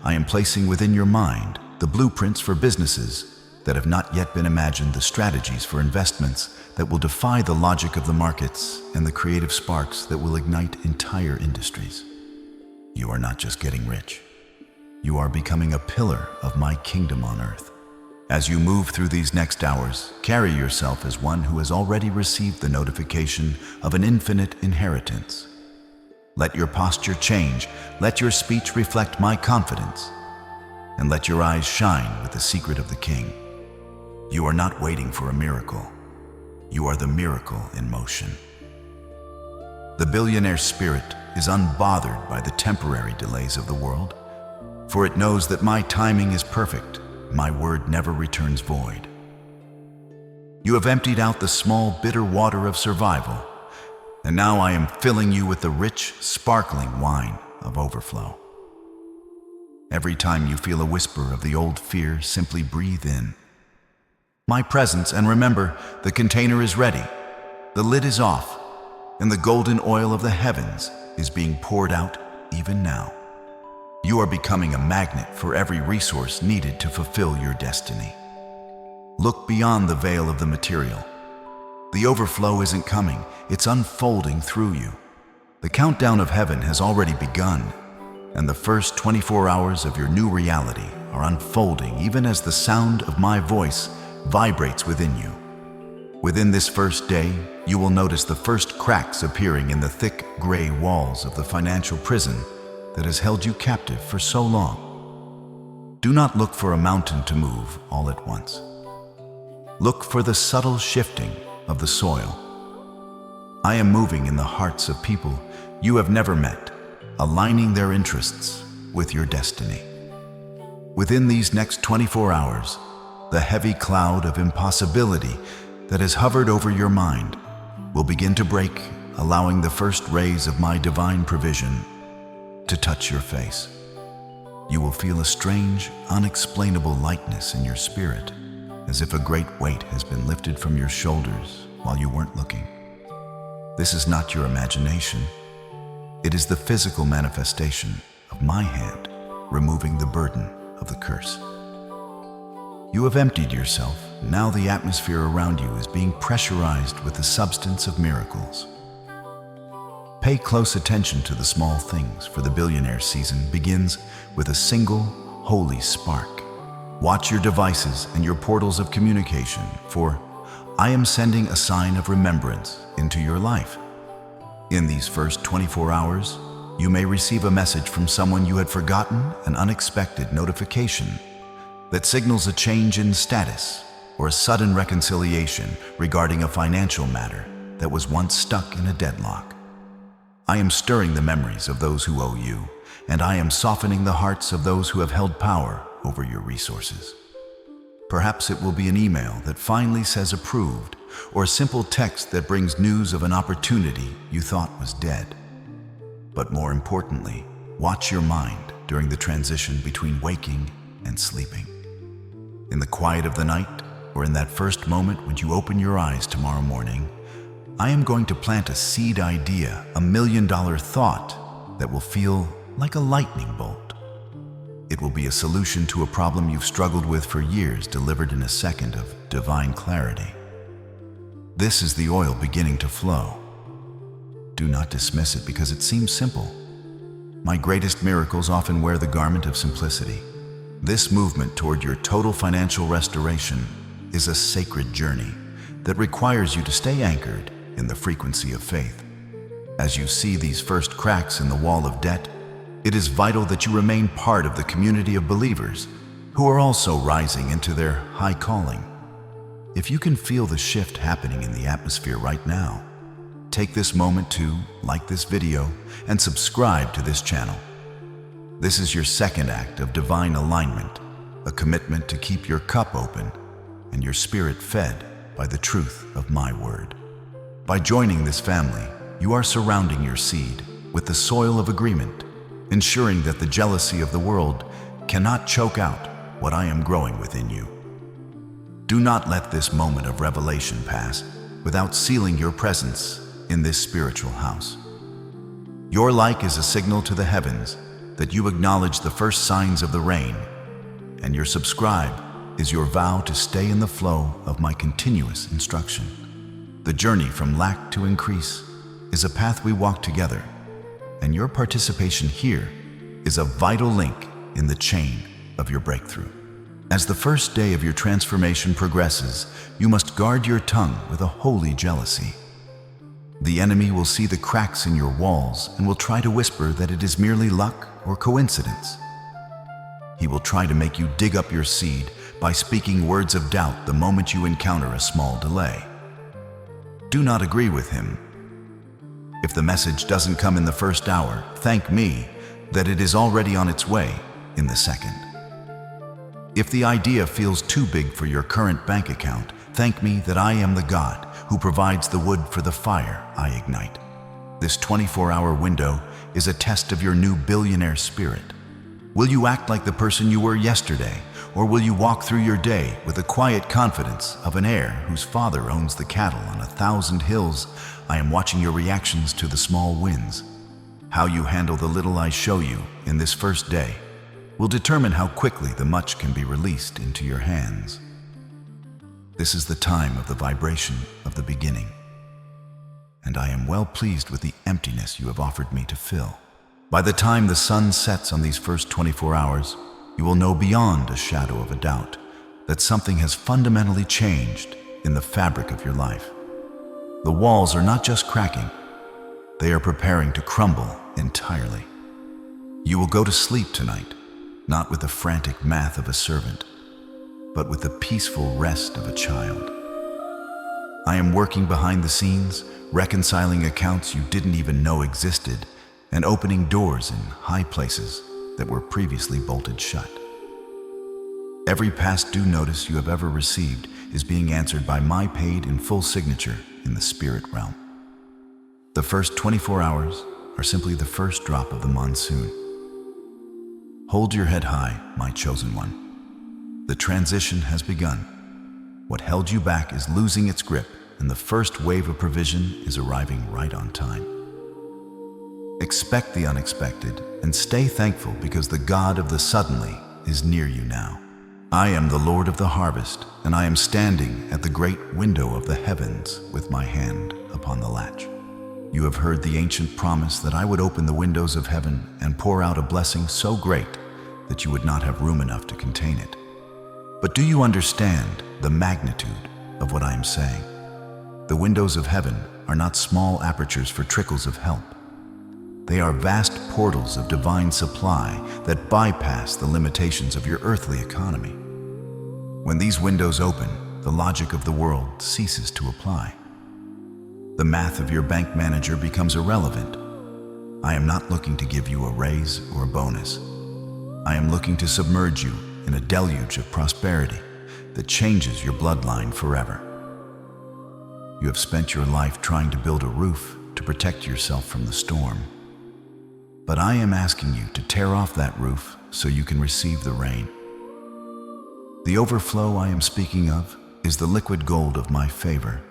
A: I am placing within your mind the blueprints for businesses that have not yet been imagined, the strategies for investments that will defy the logic of the markets, and the creative sparks that will ignite entire industries. You are not just getting rich. You are becoming a pillar of my kingdom on earth. As you move through these next hours, carry yourself as one who has already received the notification of an infinite inheritance. Let your posture change, let your speech reflect my confidence, and let your eyes shine with the secret of the King. You are not waiting for a miracle. You are the miracle in motion. The billionaire spirit is unbothered by the temporary delays of the world, for it knows that my timing is perfect. My word never returns void. You have emptied out the small, bitter water of survival, and now I am filling you with the rich, sparkling wine of overflow. Every time you feel a whisper of the old fear, simply breathe in my presence, and remember, the container is ready, the lid is off, and the golden oil of the heavens is being poured out even now. You are becoming a magnet for every resource needed to fulfill your destiny. Look beyond the veil of the material. The overflow isn't coming, it's unfolding through you. The countdown of heaven has already begun, and the first 24 hours of your new reality are unfolding even as the sound of my voice vibrates within you. Within this first day, you will notice the first cracks appearing in the thick gray walls of the financial prison that has held you captive for so long. Do not look for a mountain to move all at once. Look for the subtle shifting of the soil. I am moving in the hearts of people you have never met, aligning their interests with your destiny. Within these next 24 hours, the heavy cloud of impossibility that has hovered over your mind will begin to break, allowing the first rays of my divine provision to touch your face. You will feel a strange, unexplainable lightness in your spirit, as if a great weight has been lifted from your shoulders while you weren't looking. This is not your imagination. It is the physical manifestation of my hand removing the burden of the curse. You have emptied yourself. Now the atmosphere around you is being pressurized with the substance of miracles. Pay close attention to the small things, for the billionaire season begins with a single holy spark. Watch your devices and your portals of communication, for I am sending a sign of remembrance into your life. In these first 24 hours, you may receive a message from someone you had forgotten, an unexpected notification that signals a change in status or a sudden reconciliation regarding a financial matter that was once stuck in a deadlock. I am stirring the memories of those who owe you, and I am softening the hearts of those who have held power over your resources. Perhaps it will be an email that finally says approved, or a simple text that brings news of an opportunity you thought was dead. But more importantly, watch your mind during the transition between waking and sleeping. In the quiet of the night, or in that first moment when you open your eyes tomorrow morning, I am going to plant a seed idea, a $1 million thought that will feel like a lightning bolt. It will be a solution to a problem you've struggled with for years, delivered in a second of divine clarity. This is the oil beginning to flow. Do not dismiss it because it seems simple. My greatest miracles often wear the garment of simplicity. This movement toward your total financial restoration is a sacred journey that requires you to stay anchored in the frequency of faith. As you see these first cracks in the wall of debt, it is vital that you remain part of the community of believers who are also rising into their high calling. If you can feel the shift happening in the atmosphere right now, take this moment to like this video and subscribe to this channel. This is your second act of divine alignment, a commitment to keep your cup open and your spirit fed by the truth of my word. By joining this family, you are surrounding your seed with the soil of agreement, ensuring that the jealousy of the world cannot choke out what I am growing within you. Do not let this moment of revelation pass without sealing your presence in this spiritual house. Your like is a signal to the heavens that you acknowledge the first signs of the rain, and your subscribe is your vow to stay in the flow of my continuous instruction. The journey from lack to increase is a path we walk together, and your participation here is a vital link in the chain of your breakthrough. As the first day of your transformation progresses, you must guard your tongue with a holy jealousy. The enemy will see the cracks in your walls and will try to whisper that it is merely luck or coincidence. He will try to make you dig up your seed by speaking words of doubt the moment you encounter a small delay. Do not agree with him. If the message doesn't come in the first hour, thank me that it is already on its way in the second. If the idea feels too big for your current bank account, thank me that I am the God who provides the wood for the fire I ignite. This 24-hour window is a test of your new billionaire spirit. Will you act like the person you were yesterday, or will you walk through your day with the quiet confidence of an heir whose father owns the cattle on 1,000 hills? I am watching your reactions to the small wins. How you handle the little I show you in this first day will determine how quickly the much can be released into your hands. This is the time of the vibration of the beginning, and I am well pleased with the emptiness you have offered me to fill. By the time the sun sets on these first 24 hours, you will know beyond a shadow of a doubt that something has fundamentally changed in the fabric of your life. The walls are not just cracking, they are preparing to crumble entirely. You will go to sleep tonight, not with the frantic math of a servant, but with the peaceful rest of a child. I am working behind the scenes, reconciling accounts you didn't even know existed, and opening doors in high places that were previously bolted shut. Every past due notice you have ever received is being answered by my paid in full signature in the spirit realm. The first 24 hours are simply the first drop of the monsoon. Hold your head high, my chosen one. The transition has begun. What held you back is losing its grip, and the first wave of provision is arriving right on time. Expect the unexpected and stay thankful, because the God of the suddenly is near you now. I am the Lord of the harvest, and I am standing at the great window of the heavens with my hand upon the latch. You have heard the ancient promise that I would open the windows of heaven and pour out a blessing so great that you would not have room enough to contain it. But do you understand the magnitude of what I am saying? The windows of heaven are not small apertures for trickles of help. They are vast portals of divine supply that bypass the limitations of your earthly economy. When these windows open, the logic of the world ceases to apply. The math of your bank manager becomes irrelevant. I am not looking to give you a raise or a bonus. I am looking to submerge you in a deluge of prosperity that changes your bloodline forever. You have spent your life trying to build a roof to protect yourself from the storm. But I am asking you to tear off that roof so you can receive the rain. The overflow I am speaking of is the liquid gold of my favor,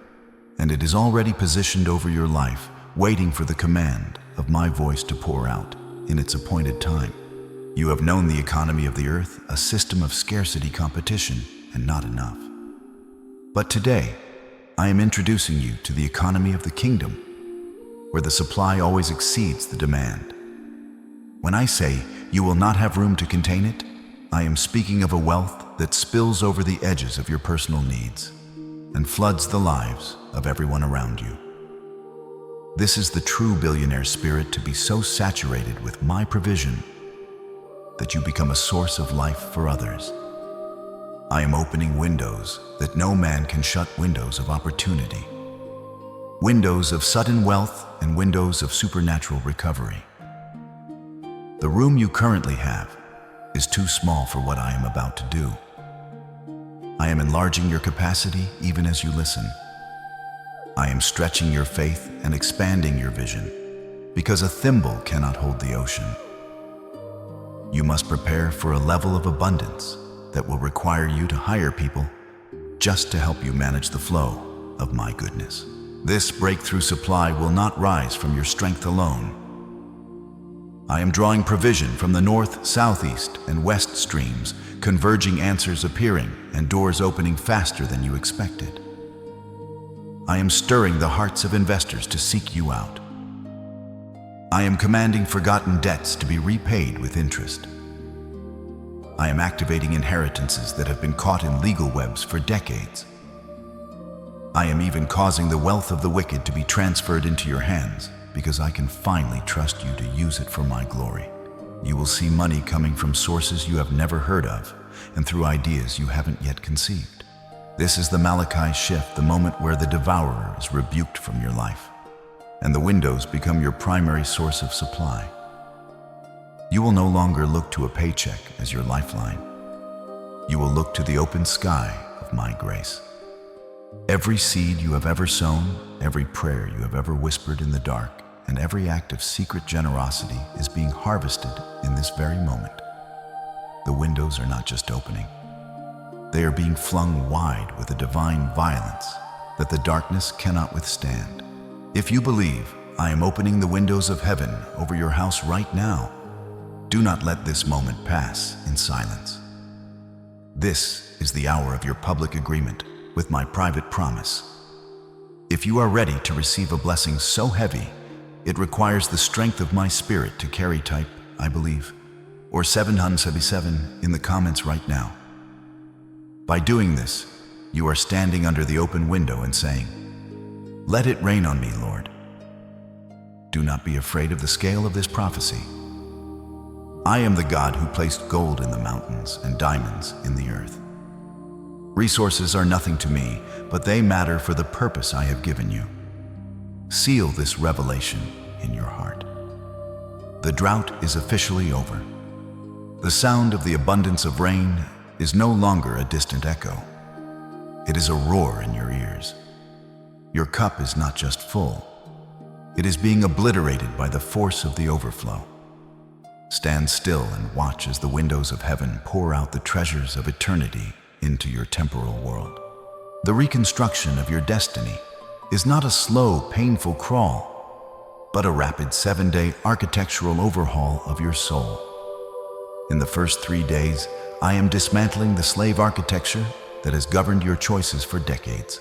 A: and it is already positioned over your life, waiting for the command of my voice to pour out in its appointed time. You have known the economy of the earth, a system of scarcity competition, and not enough. But today, I am introducing you to the economy of the kingdom, where the supply always exceeds the demand. When I say you will not have room to contain it, I am speaking of a wealth that spills over the edges of your personal needs and floods the lives of everyone around you. This is the true billionaire spirit, to be so saturated with my provision that you become a source of life for others. I am opening windows that no man can shut, windows of opportunity, windows of sudden wealth, and windows of supernatural recovery. The room you currently have is too small for what I am about to do. I am enlarging your capacity even as you listen. I am stretching your faith and expanding your vision, because a thimble cannot hold the ocean. You must prepare for a level of abundance that will require you to hire people just to help you manage the flow of my goodness. This breakthrough supply will not rise from your strength alone. I am drawing provision from the north, southeast, and west streams, converging answers appearing and doors opening faster than you expected. I am stirring the hearts of investors to seek you out. I am commanding forgotten debts to be repaid with interest. I am activating inheritances that have been caught in legal webs for decades. I am even causing the wealth of the wicked to be transferred into your hands, because I can finally trust you to use it for my glory. You will see money coming from sources you have never heard of, and through ideas you haven't yet conceived. This is the Malachi shift, the moment where the devourer is rebuked from your life, and the windows become your primary source of supply. You will no longer look to a paycheck as your lifeline. You will look to the open sky of my grace. Every seed you have ever sown, every prayer you have ever whispered in the dark, and every act of secret generosity is being harvested in this very moment. The windows are not just opening. They are being flung wide with a divine violence that the darkness cannot withstand. If you believe, I am opening the windows of heaven over your house right now. Do not let this moment pass in silence. This is the hour of your public agreement with my private promise. If you are ready to receive a blessing so heavy, it requires the strength of my spirit to carry. Type, I believe, or 777 in the comments right now. By doing this, you are standing under the open window and saying, "Let it rain on me, Lord." Do not be afraid of the scale of this prophecy. I am the God who placed gold in the mountains and diamonds in the earth. Resources are nothing to me, but they matter for the purpose I have given you. Seal this revelation in your heart. The drought is officially over. The sound of the abundance of rain is no longer a distant echo. It is a roar in your ears. Your cup is not just full. It is being obliterated by the force of the overflow. Stand still and watch as the windows of heaven pour out the treasures of eternity into your temporal world. The reconstruction of your destiny is not a slow, painful crawl, but a rapid 7-day architectural overhaul of your soul. In the first 3 days, I am dismantling the slave architecture that has governed your choices for decades.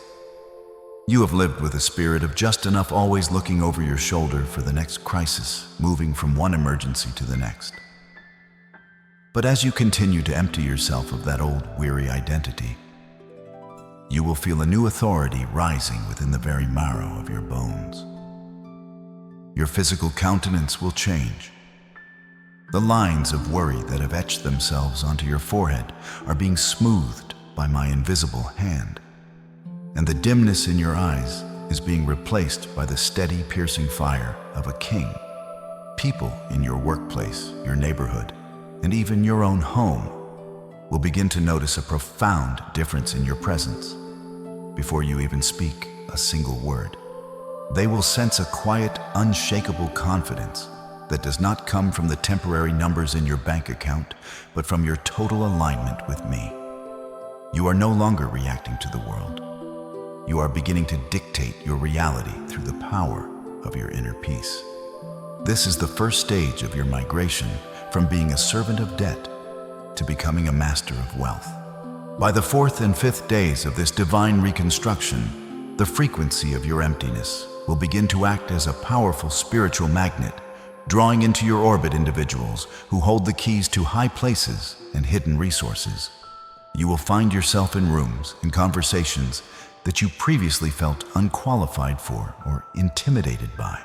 A: You have lived with a spirit of just enough, always looking over your shoulder for the next crisis, moving from one emergency to the next. But as you continue to empty yourself of that old, weary identity, you will feel a new authority rising within the very marrow of your bones. Your physical countenance will change. The lines of worry that have etched themselves onto your forehead are being smoothed by my invisible hand, and the dimness in your eyes is being replaced by the steady, piercing fire of a king. People in your workplace, your neighborhood, and even your own home will begin to notice a profound difference in your presence. Before you even speak a single word, they will sense a quiet, unshakable confidence that does not come from the temporary numbers in your bank account, but from your total alignment with me. You are no longer reacting to the world. You are beginning to dictate your reality through the power of your inner peace. This is the first stage of your migration from being a servant of debt to becoming a master of wealth. By the 4th and 5th days of this divine reconstruction, the frequency of your emptiness will begin to act as a powerful spiritual magnet, drawing into your orbit individuals who hold the keys to high places and hidden resources. You will find yourself in rooms and conversations that you previously felt unqualified for or intimidated by.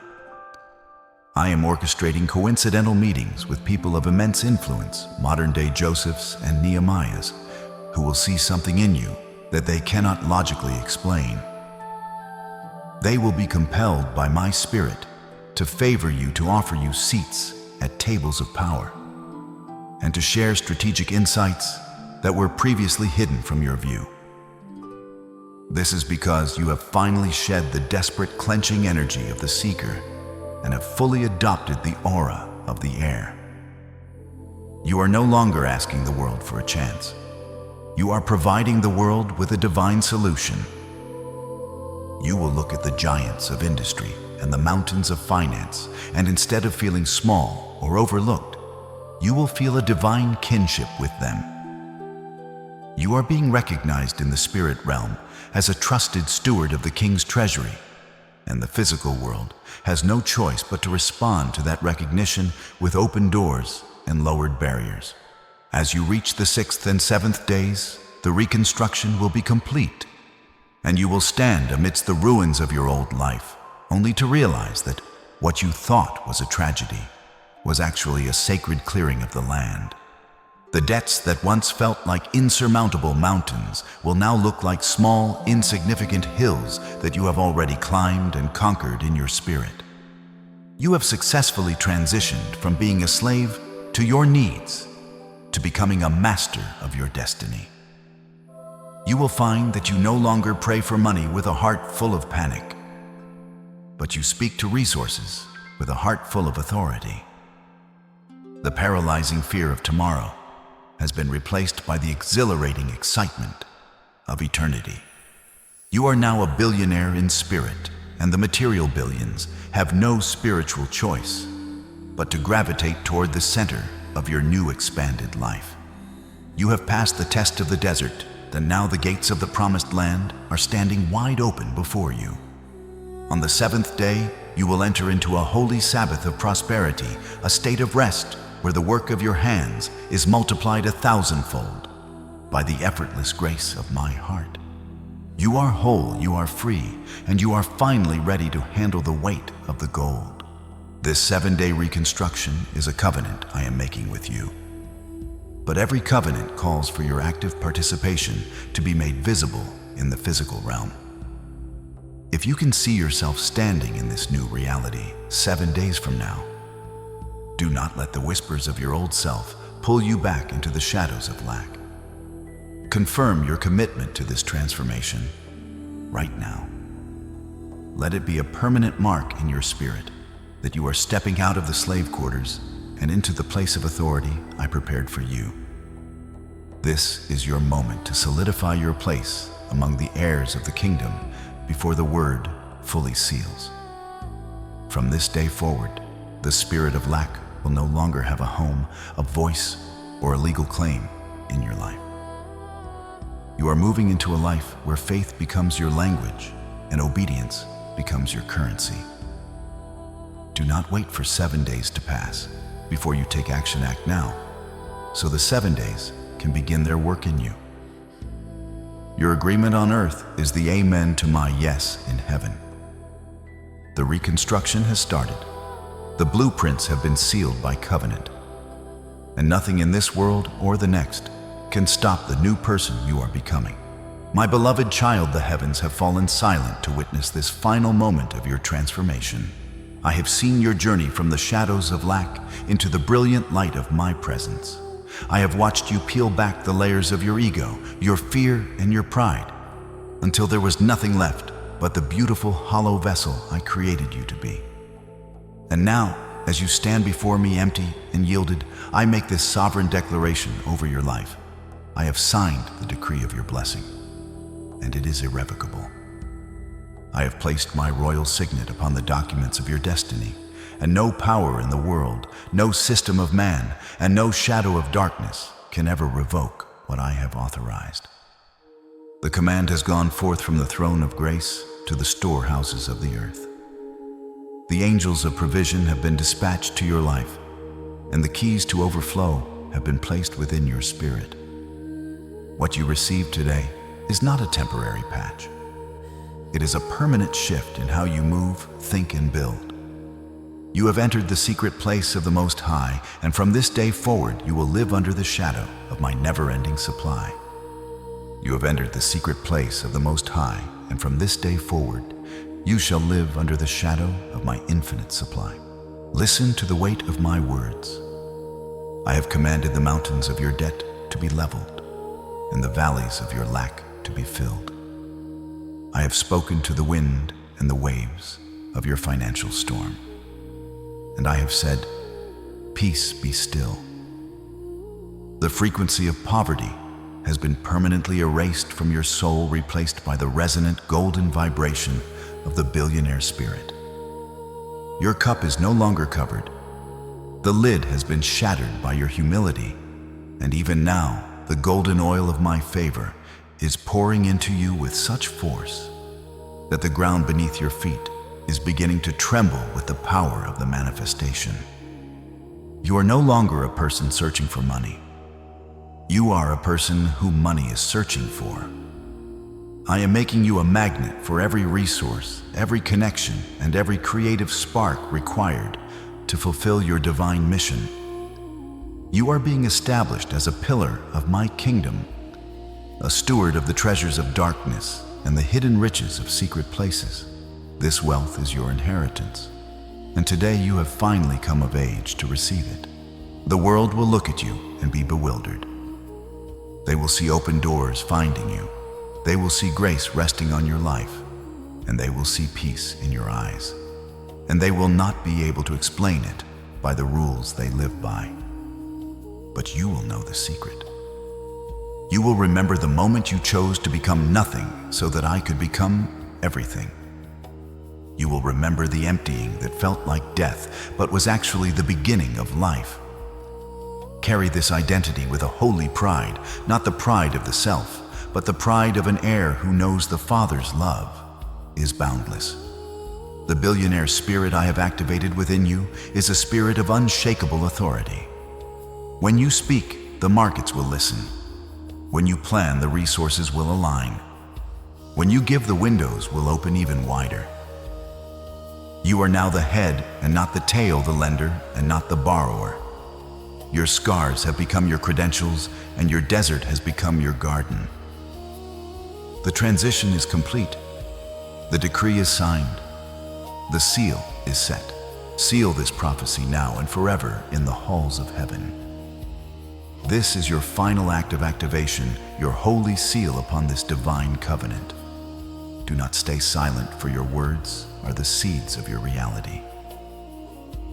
A: I am orchestrating coincidental meetings with people of immense influence, modern-day Josephs and Nehemiahs, who will see something in you that they cannot logically explain. They will be compelled by my spirit to favor you, to offer you seats at tables of power, and to share strategic insights that were previously hidden from your view. This is because you have finally shed the desperate, clenching energy of the seeker and have fully adopted the aura of the heir. You are no longer asking the world for a chance. You are providing the world with a divine solution. You will look at the giants of industry and the mountains of finance, and instead of feeling small, or overlooked, you will feel a divine kinship with them. You are being recognized in the spirit realm as a trusted steward of the King's treasury, and the physical world has no choice but to respond to that recognition with open doors and lowered barriers. As you reach the 6th and 7th days, the reconstruction will be complete, and you will stand amidst the ruins of your old life, only to realize that what you thought was a tragedy was actually a sacred clearing of the land. The debts that once felt like insurmountable mountains will now look like small, insignificant hills that you have already climbed and conquered in your spirit. You have successfully transitioned from being a slave to your needs, to becoming a master of your destiny. You will find that you no longer pray for money with a heart full of panic, but you speak to resources with a heart full of authority. The paralyzing fear of tomorrow has been replaced by the exhilarating excitement of eternity. You are now a billionaire in spirit, and the material billions have no spiritual choice but to gravitate toward the center of your new expanded life. You have passed the test of the desert, and now the gates of the promised land are standing wide open before you. On the 7th day, you will enter into a holy Sabbath of prosperity, a state of rest where the work of your hands is multiplied 1,000-fold by the effortless grace of my heart. You are whole, you are free, and you are finally ready to handle the weight of the gold. This 7-day reconstruction is a covenant I am making with you. But every covenant calls for your active participation to be made visible in the physical realm. If you can see yourself standing in this new reality 7 days from now, do not let the whispers of your old self pull you back into the shadows of lack. Confirm your commitment to this transformation right now. Let it be a permanent mark in your spirit that you are stepping out of the slave quarters and into the place of authority I prepared for you. This is your moment to solidify your place among the heirs of the kingdom before the word fully seals. From this day forward, the spirit of lack will no longer have a home, a voice, or a legal claim in your life. You are moving into a life where faith becomes your language and obedience becomes your currency. Do not wait for 7 days to pass before you take action. Act now, so the 7 days can begin their work in you. Your agreement on earth is the amen to my yes in heaven. The reconstruction has started. The blueprints have been sealed by covenant, and nothing in this world or the next can stop the new person you are becoming. My beloved child, the heavens have fallen silent to witness this final moment of your transformation. I have seen your journey from the shadows of lack into the brilliant light of my presence. I have watched you peel back the layers of your ego, your fear, and your pride, until there was nothing left but the beautiful hollow vessel I created you to be. And now, as you stand before me empty and yielded, I make this sovereign declaration over your life. I have signed the decree of your blessing, and it is irrevocable. I have placed my royal signet upon the documents of your destiny, and no power in the world, no system of man, and no shadow of darkness can ever revoke what I have authorized. The command has gone forth from the throne of grace to the storehouses of the earth. The angels of provision have been dispatched to your life, and the keys to overflow have been placed within your spirit. What you receive today is not a temporary patch. It is a permanent shift in how you move, think, and build. You have entered the secret place of the Most High, and from this day forward you will live under the shadow of my never-ending supply. You have entered the secret place of the Most High, and from this day forward you shall live under the shadow of my infinite supply. Listen to the weight of my words. I have commanded the mountains of your debt to be leveled, and the valleys of your lack to be filled. I have spoken to the wind and the waves of your financial storm, and I have said, peace be still. The frequency of poverty has been permanently erased from your soul, replaced by the resonant golden vibration of the billionaire spirit. Your cup is no longer covered, The lid has been shattered by your humility, and even now, the golden oil of my favor is pouring into you with such force that the ground beneath your feet is beginning to tremble with the power of the manifestation. You are no longer a person searching for money. You are a person whom money is searching for. I am making you a magnet for every resource, every connection, and every creative spark required to fulfill your divine mission. You are being established as a pillar of my kingdom, a steward of the treasures of darkness and the hidden riches of secret places. This wealth is your inheritance, and today you have finally come of age to receive it. The world will look at you and be bewildered. They will see open doors finding you. They will see grace resting on your life, and they will see peace in your eyes. And they will not be able to explain it by the rules they live by. But you will know the secret. You will remember the moment you chose to become nothing so that I could become everything. You will remember the emptying that felt like death, but was actually the beginning of life. Carry this identity with a holy pride, not the pride of the self, but the pride of an heir who knows the Father's love is boundless. The billionaire spirit I have activated within you is a spirit of unshakable authority. When you speak, the markets will listen. When you plan, the resources will align. When you give, the windows will open even wider. You are now the head and not the tail, the lender and not the borrower. Your scars have become your credentials, and your desert has become your garden. The transition is complete. The decree is signed. The seal is set. Seal this prophecy now and forever in the halls of heaven. This is your final act of activation, your holy seal upon this divine covenant. Do not stay silent, for your words are the seeds of your reality.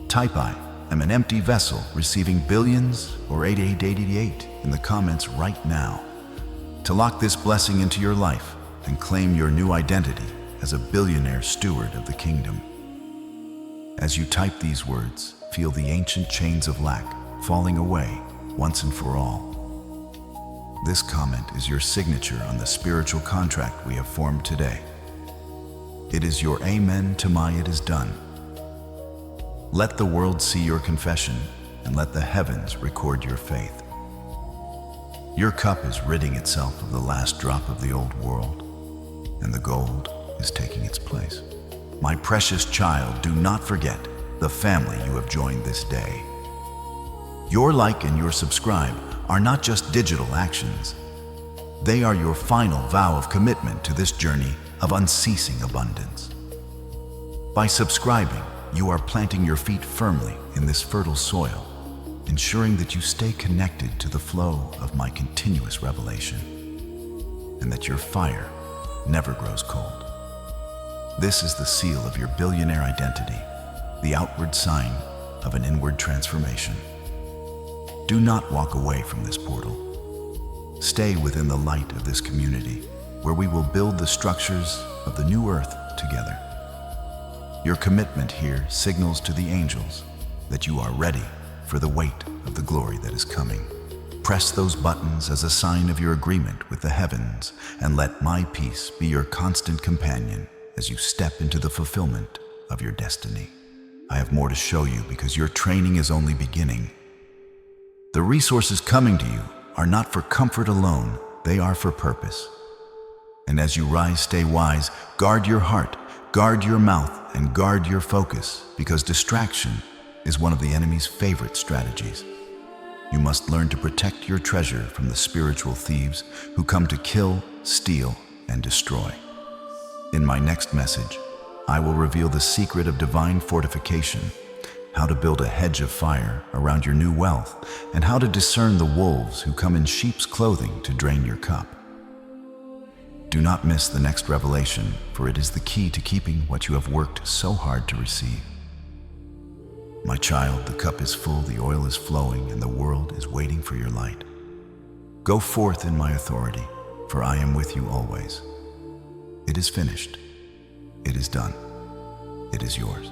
A: Type I am an empty vessel receiving billions or 8888 in the comments right now to lock this blessing into your life and claim your new identity as a billionaire steward of the kingdom. As you type these words, feel the ancient chains of lack falling away once and for all. This comment is your signature on the spiritual contract we have formed today. It is your amen to my it is done. Let the world see your confession, and let the heavens record your faith. Your cup is ridding itself of the last drop of the old world, and the gold is taking its place. My precious child, do not forget the family you have joined this day. Your like and your subscribe are not just digital actions. They are your final vow of commitment to this journey of unceasing abundance. By subscribing, you are planting your feet firmly in this fertile soil, ensuring that you stay connected to the flow of my continuous revelation, and that your fire never grows cold. This is the seal of your billionaire identity, the outward sign of an inward transformation. Do not walk away from this portal. Stay within the light of this community, where we will build the structures of the new earth together. Your commitment here signals to the angels that you are ready for the weight of the glory that is coming. Press those buttons as a sign of your agreement with the heavens, and let my peace be your constant companion as you step into the fulfillment of your destiny. I have more to show you because your training is only beginning. The resources coming to you are not for comfort alone, they are for purpose. And as you rise, stay wise, guard your heart, guard your mouth, and guard your focus, because distraction is one of the enemy's favorite strategies. You must learn to protect your treasure from the spiritual thieves who come to kill, steal, and destroy. In my next message, I will reveal the secret of divine fortification, how to build a hedge of fire around your new wealth, and how to discern the wolves who come in sheep's clothing to drain your cup. Do not miss the next revelation, for it is the key to keeping what you have worked so hard to receive. My child, the cup is full, the oil is flowing, and the world is waiting for your light. Go forth in my authority, for I am with you always. It is finished. It is done. It is yours.